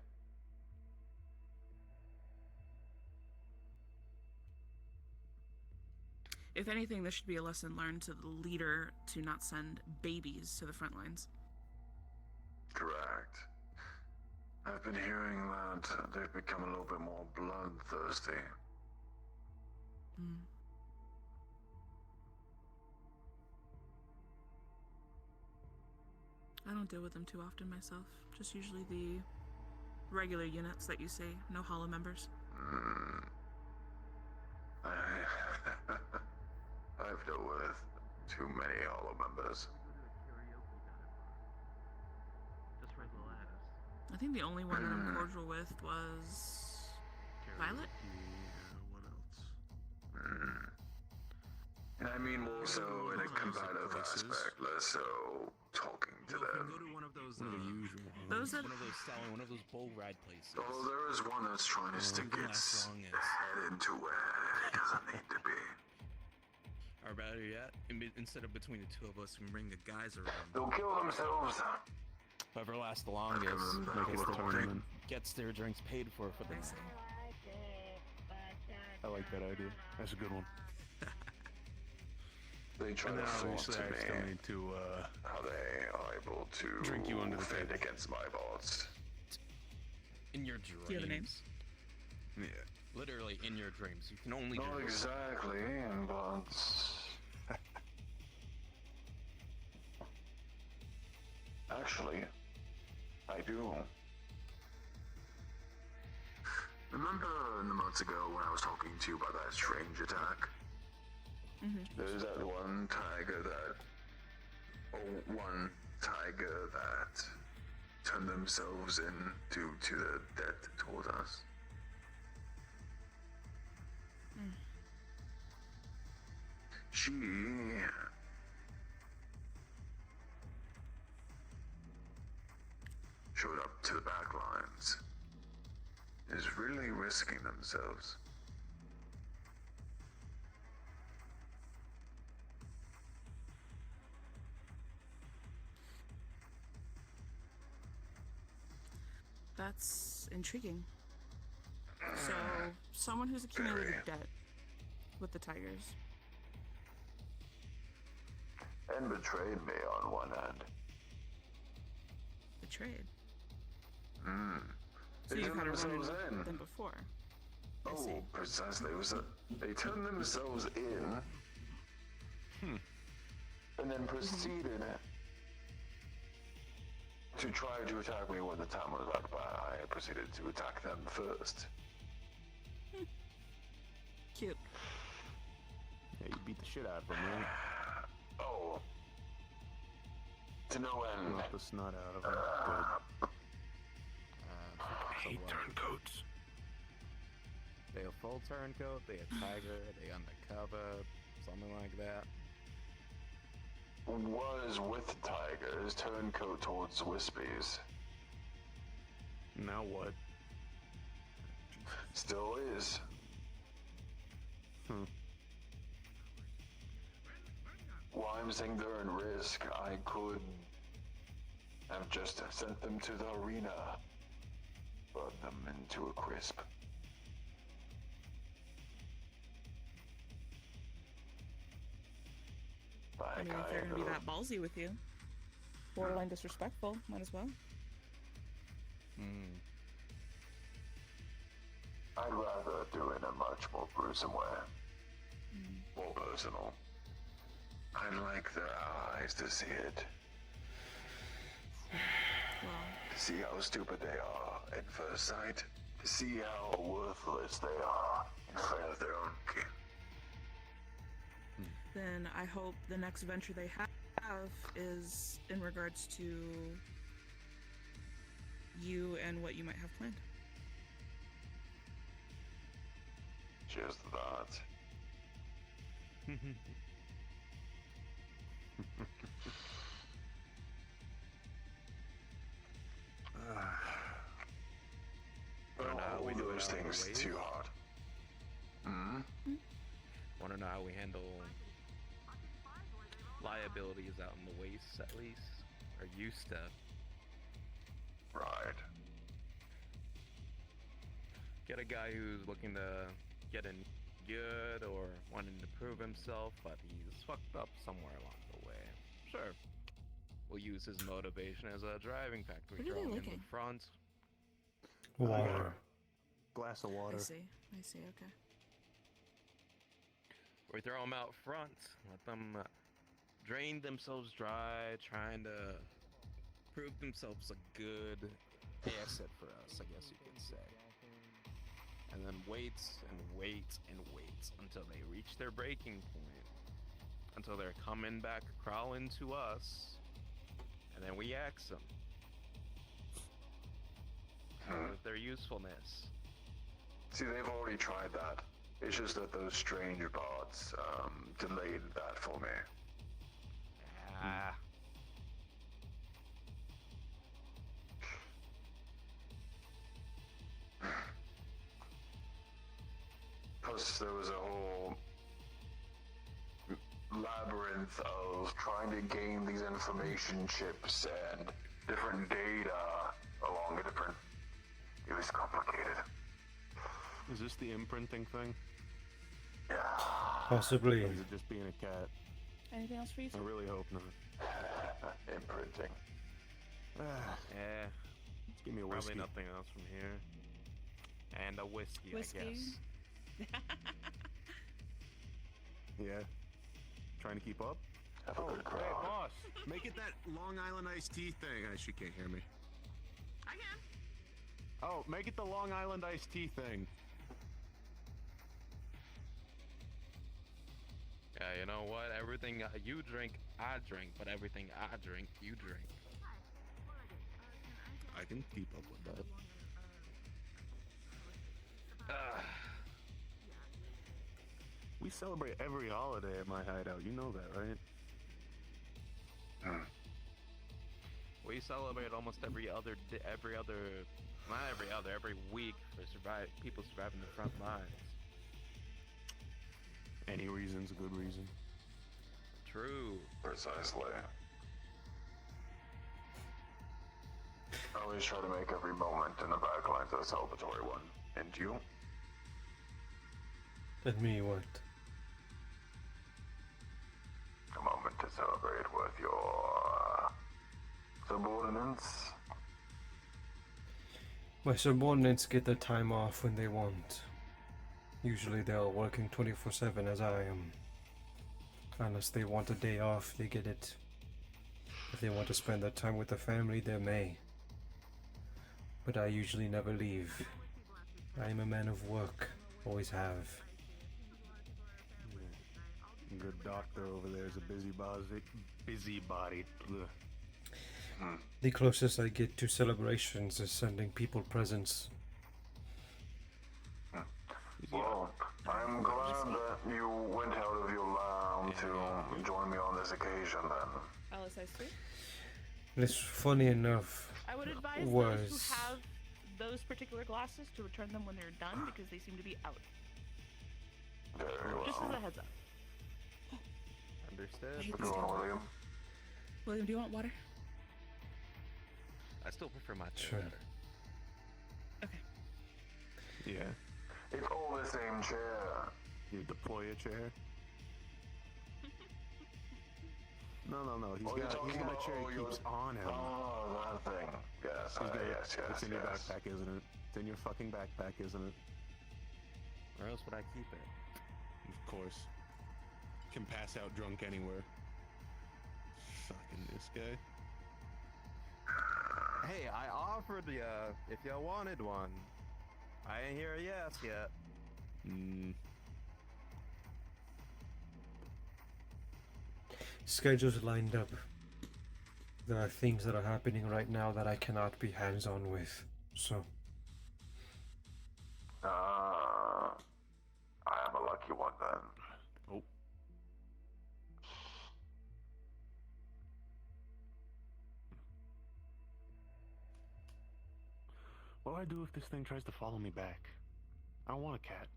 If anything, this should be a lesson learned to the leader to not send babies to the front lines. Correct. I've been hearing that they've become a little bit more bloodthirsty. I don't deal with them too often myself. Just usually the regular units that you see, no hollow members. I've dealt with too many hollow members. I think the only one that I'm cordial with was Violet. What else? And I mean more so in a combative aspect, less so talking to Can them. go to one of those, Those are one of those bull ride places. Although there is one that's trying to stick its head into where it doesn't need to be. Or better yet, instead of between the two of us, we can bring the guys around. They'll kill themselves. Whoever lasts the longest gets their drinks paid for the night. I like that idea. That's a good one. They try And to then force obviously to I still me need to how they are able to drink you under the defend table. against my bots. In your dreams. Do you have a name? Yeah. Literally in your dreams. You can only Not dream. exactly, but actually, I do. Remember in the months ago when I was talking to you about that strange attack? There's that one tiger that turned themselves in due to the debt toward us. She showed up to the back lines. Is really risking themselves. That's intriguing. So, someone who's accumulated debt with the Tigers. And betrayed me on one end. Betrayed? They So you've turned had a run-in themselves in. with them before. I see. Oh, precisely. It was they turned themselves in. And then proceeded to try to attack me when the time was up. I proceeded to attack them first. Cute. Yeah, you beat the shit out of them, right? Oh. To no end. Knock the snot out of them. Good. I hate turncoats. They a full turncoat, they a tiger, they undercover, something like that. Was with tigers, turncoat towards wispies. Now what? Still is. While I'm saying they're in risk, I could have just sent them to the arena. Burn them into a crisp. I mean, if they're gonna be that ballsy with you, borderline disrespectful, might as well. I'd rather do it in a much more gruesome way. More personal. I'd like their eyes to see it. To see how stupid they are at first sight. To see how worthless they are in front of their own kin. Then I hope the next venture they have is in regards to you and what you might have planned. Just that. We do those things too hard. Want to know how we handle liabilities out in the wastes, at least, or used to. Right. Get a guy who's looking to get in good or wanting to prove himself, but he's fucked up somewhere along the way. Sure. We'll use his motivation as a driving factor. We What are throw they him in licking? the front. Water. Glass of water. I see, okay. We throw them out front, let them drain themselves dry, trying to prove themselves a good asset for us, I guess you could say. And then waits and waits and waits until they reach their breaking point, until they're coming back crawling to us, and then we axe them with their usefulness. See, they've already tried that. It's just that those strange bots delayed that for me. Plus, there was a whole labyrinth of trying to gain these information chips and different data along a different... It was complicated. Is this the imprinting thing? Yeah. Possibly. Or is it just being a cat? Anything else for you? I really hope not. Imprinting. Yeah. Just give me a whiskey. Probably nothing else from here. And a whiskey, I guess. Yeah. Trying to keep up? Have a good Hey, crowd. boss, make it that Long Island iced tea thing. She can't hear me. I can. Oh, make it the Long Island iced tea thing. Yeah, you know what? Everything you drink, I drink, but everything I drink, you drink. I can keep up with that. We celebrate every holiday at my hideout. You know that, right? We celebrate almost every week for people surviving the front lines. Any reason's a good reason. True. Precisely. I always try to make every moment in the backlines a celebratory one. And you? Let me what? A moment to celebrate with your subordinates. My subordinates get their time off when they want. Usually they're working 24/7 as I am. Unless they want a day off, they get it. If they want to spend their time with their family, they may. But I usually never leave. I am a man of work. Always have. Good doctor over there is a busybody. Ugh. The closest I get to celebrations is sending people presents. Well, I'm glad that you went out of your line to join me on this occasion then. Alice, I see. This, funny enough, I would advise those was... who have those particular glasses to return them when they're done because they seem to be out. Very well. Just as a heads up. Understood. Go on, William. William, do you want water? I still prefer my chair Sure. better. Yeah. It's all the same chair. You deploy a chair? No. He's Oh, you're got talking my about- chair oh, he you're- keeps on him. Oh, that thing. Yes, yes. It's in your backpack, isn't it? It's in your fucking backpack, isn't it? Where else would I keep it? Of course. Can pass out drunk anywhere. Fucking this guy. Hey, I offered you if you wanted one. I ain't hear a yes yet. Schedules lined up. There are things that are happening right now that I cannot be hands-on with. So, I am a lucky one then. Oh. What do I do if this thing tries to follow me back? I don't want a cat.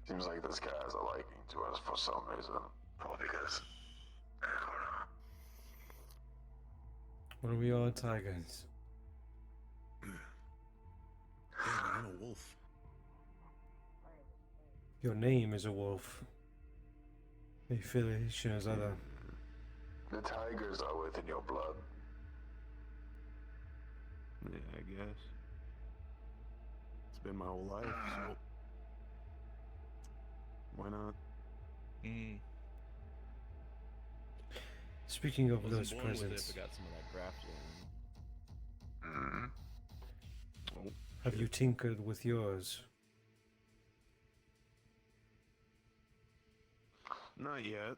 Seems like this guy has a liking to us for some reason. Probably because. what are we all tigers? Yeah, I'm a wolf. Your name is a wolf. The affiliation is other. The tigers are within your blood. Yeah, I guess. It's been my whole life, so why not? Speaking of Wasn't those born with it, presents, but got some of that graft in. have you tinkered with yours? Not yet.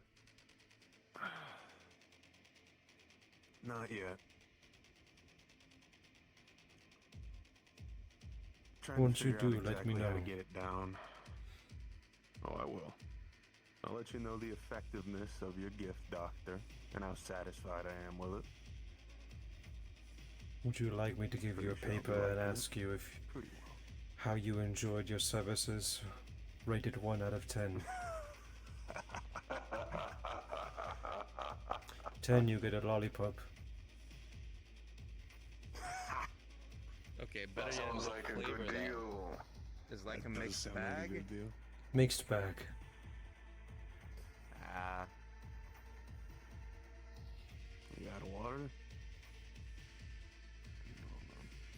Not yet. Trying to Once you figure out do, let me exactly how to know. get it down. Oh, I will. I'll let you know the effectiveness of your gift, Doctor, and how satisfied I am with it. Would you like me to give you a Pretty sure I'll paper be and liking it. ask you if Pretty how you enjoyed your services? Rated 1 out of 10. 10, you get a lollipop. Okay, better That yet, sounds what like a flavor good that deal. is like That a does mixed sound like a bag. good deal. Mixed bag. You got water?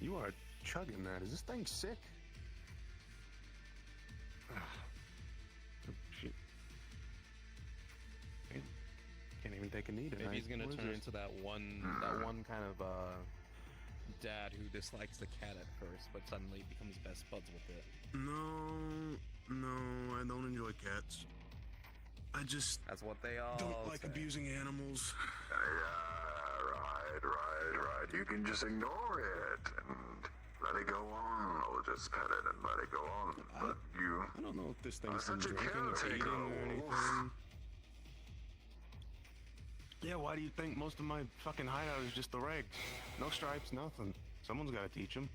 You are chugging that. Is this thing sick? Oh, shit. Can't even take a knee tonight. Maybe he's gonna What is turn this? into that one kind of dad who dislikes the cat at first, but suddenly becomes best buds with it. No, I don't enjoy cats. I just That's what they all don't like say. abusing animals. Yeah, right. You can just ignore it and let it go on, or just pet it and let it go on. But you I don't know if this are thing's been such a drinking or eating caretaker, or Wolf. anything. Yeah, why do you think most of my fucking hideout is just the reg? No stripes, nothing. Someone's got to teach them.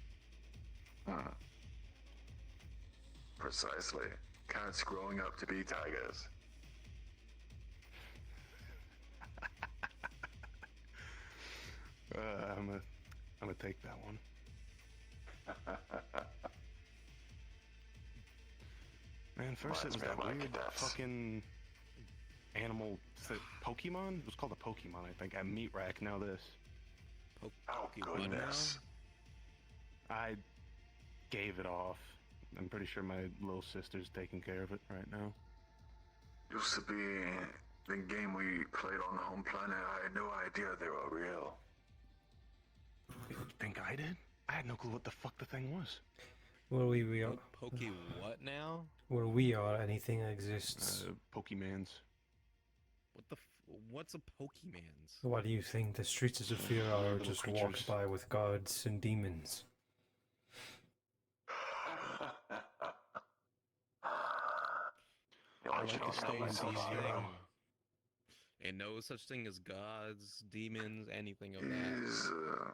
Precisely. Cats growing up to be tigers. I'm gonna take that one. Man, first it was Reminds me that of my weird cadets. fucking animal Pokemon? It was called a Pokemon, I think, at Meat Rack. Now this. Oh, goodness. I gave it off. I'm pretty sure my little sister's taking care of it right now. Used to be the game we played on home planet. I had no idea they were real. You think I did? I had no clue what the fuck the thing was. Where we are, Pokey what now? where we are, anything exists. Pokemans. What's a Pokemans? What do you think? The streets of Zephyr are Little just creatures. walked by with gods and demons. I like to stay in D0. And no such thing as gods, demons, anything of that.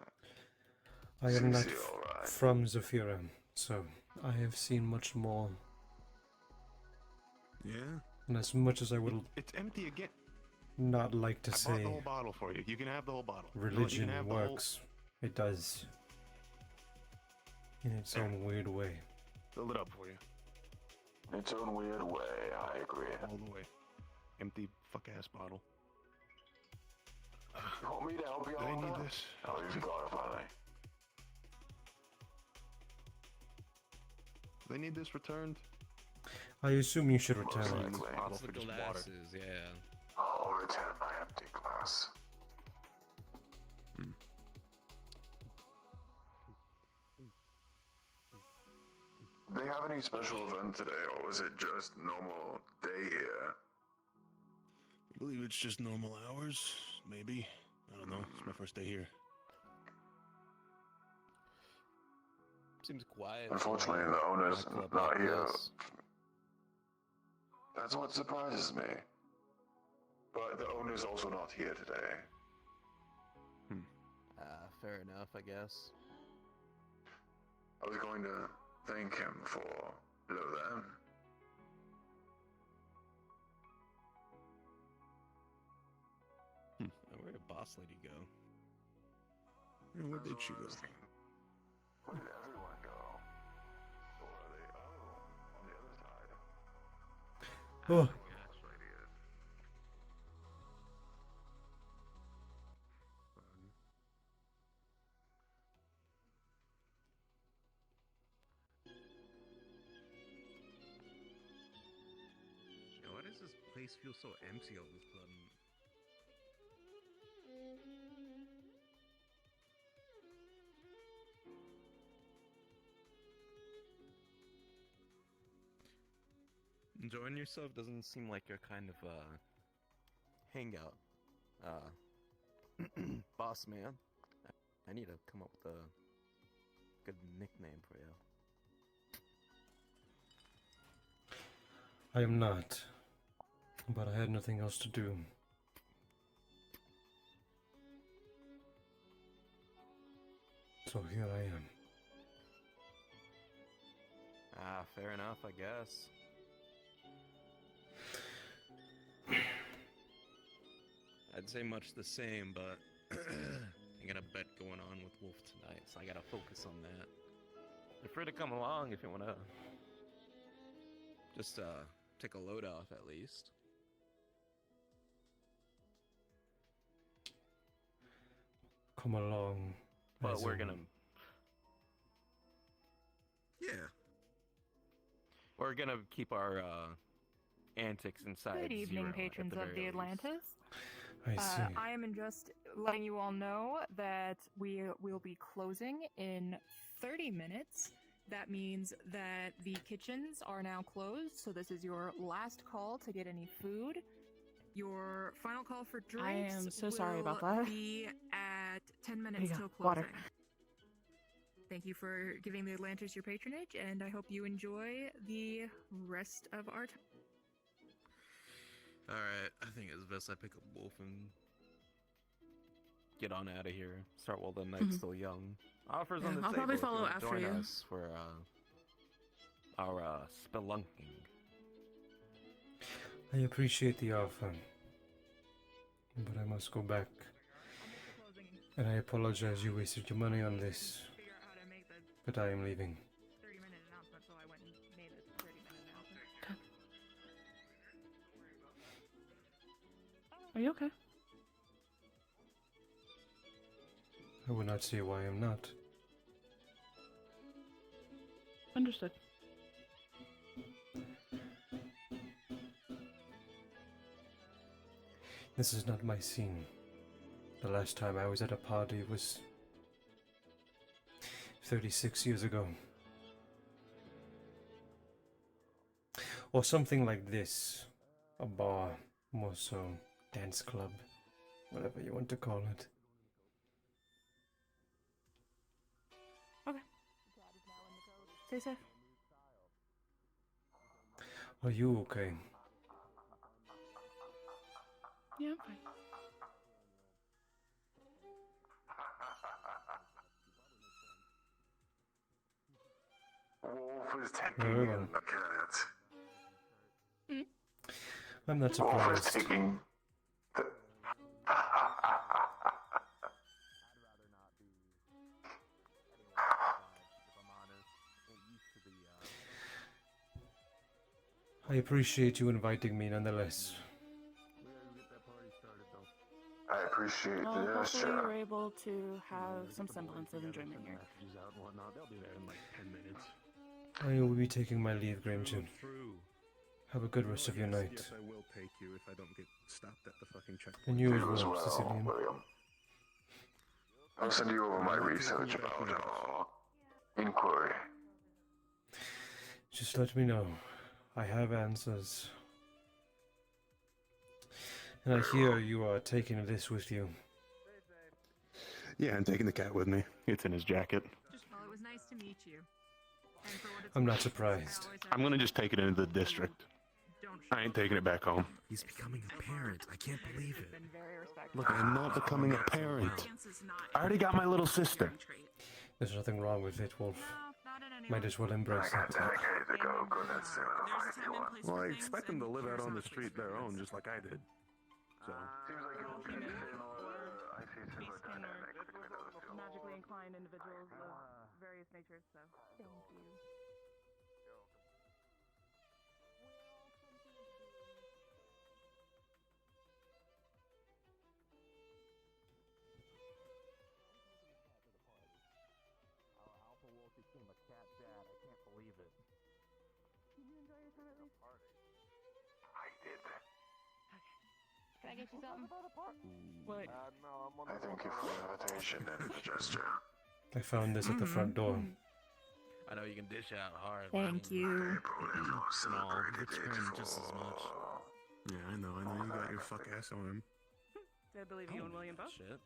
I am not CC, alright. from Zafira, so I have seen much more. Yeah? And as much as I would It's empty again. not like to I bought say the whole bottle for you. You can have the whole bottle. You know what? You religion can have the whole- works, it does. In its own weird way. Fill it up for you. In its own weird way, I agree. All the way. Empty fuck-ass bottle. You want me to help you Do they out? need Then? this? Oh, you've got it, finally. They need this returned? I assume you should return Most it. likely. Bottle It's the for just water. glasses, yeah. I'll return my empty glass. Do they have any special event today, or is it just normal day here? I believe it's just normal hours, maybe. I don't know. It's my first day here. Seems quiet. Unfortunately, the owner's a club not like here. this. That's what surprises me. But the owner's also not here today. Fair enough, I guess. I was going to thank him for hello then. Where did boss lady go? Where did she go? Where did everyone go? Or are they on the other side? Oh. Yeah, why does this place feel so empty all of a sudden? Enjoying yourself doesn't seem like your kind of hangout. Boss man. I need to come up with a good nickname for you. I am not. But I had nothing else to do. So here I am. Fair enough, I guess. I'd say much the same, but I got a bet going on with Wolf tonight, so I gotta focus on that. You're free to come along if you wanna just take a load off at least. Come along. But as we're in- gonna We're gonna keep our antics inside. Good evening, zero patrons at the of the very least. Atlantis. I see. I am just letting you all know that we will be closing in 30 minutes. That means that the kitchens are now closed, so this is your last call to get any food. Your final call for drinks am so sorry about will that. be at 10 There minutes you till go. closing. Water. Thank you for giving the Atlantis your patronage, and I hope you enjoy the rest of our time. Alright, I think it's best I pick up Wolf and get on out of here. Start while the night's still young. Offers on the I'll table probably if you follow wanna after join you. us for our spelunking. I appreciate the offer. But I must go back. And I apologize you wasted your money on this. But I am leaving. 30-minute announcement, so I went and made the 30-minute announcement. Are you okay? I would not see why I am not. Understood. This is not my scene. The last time I was at a party was 36 years ago. Or something like this. A bar, more so, dance club, whatever you want to call it. Okay. Stay safe. Are you okay? Yeah, I'm fine. Alpha's taking Very well. in the cat. I'm not Alpha's surprised. taking the... I appreciate you inviting me nonetheless. I appreciate Well, the hopefully gesture. you're able to have some semblance of enjoyment here. Out and whatnot. They'll be there in like 10 minutes. I will be taking my leave, Grimton. Have a good rest of your night. Yes, I will take you if I don't get stopped at the fucking checkpoint. And you You as as well, well, Sicilian. William. I'll send you over my research about inquiry. Just let me know. I have answers. And I hear you are taking this with you. Yeah, I'm taking the cat with me. It's in his jacket. Well, it was nice to meet you. And for what it's I'm not worth, surprised. I'm gonna just take it into the district. I ain't taking it back home. He's becoming a parent. I can't believe it. Look, I'm not becoming a parent. I already got my little sister. There's nothing wrong with it, Wolf. Might as well embrace I it. can dedicate the go-go that soon if you want. Well, I expect them to live out on the street their own, just like I did. So. Seems like it'll be I see similar dynamic between those two. Magically inclined individuals of various natures, so thank you. Alpha Wolf became a cat dad. I can't believe it. Did you enjoy your time at least? I did. Can I get you something? What? No, I'm on I thank you for the invitation and the gesture. I found this at the front door. I know you can dish out hard. Thank you. Small, it's been just as much. Yeah, I know. You got your fuck ass on him. Did I believe you and William both? Shit.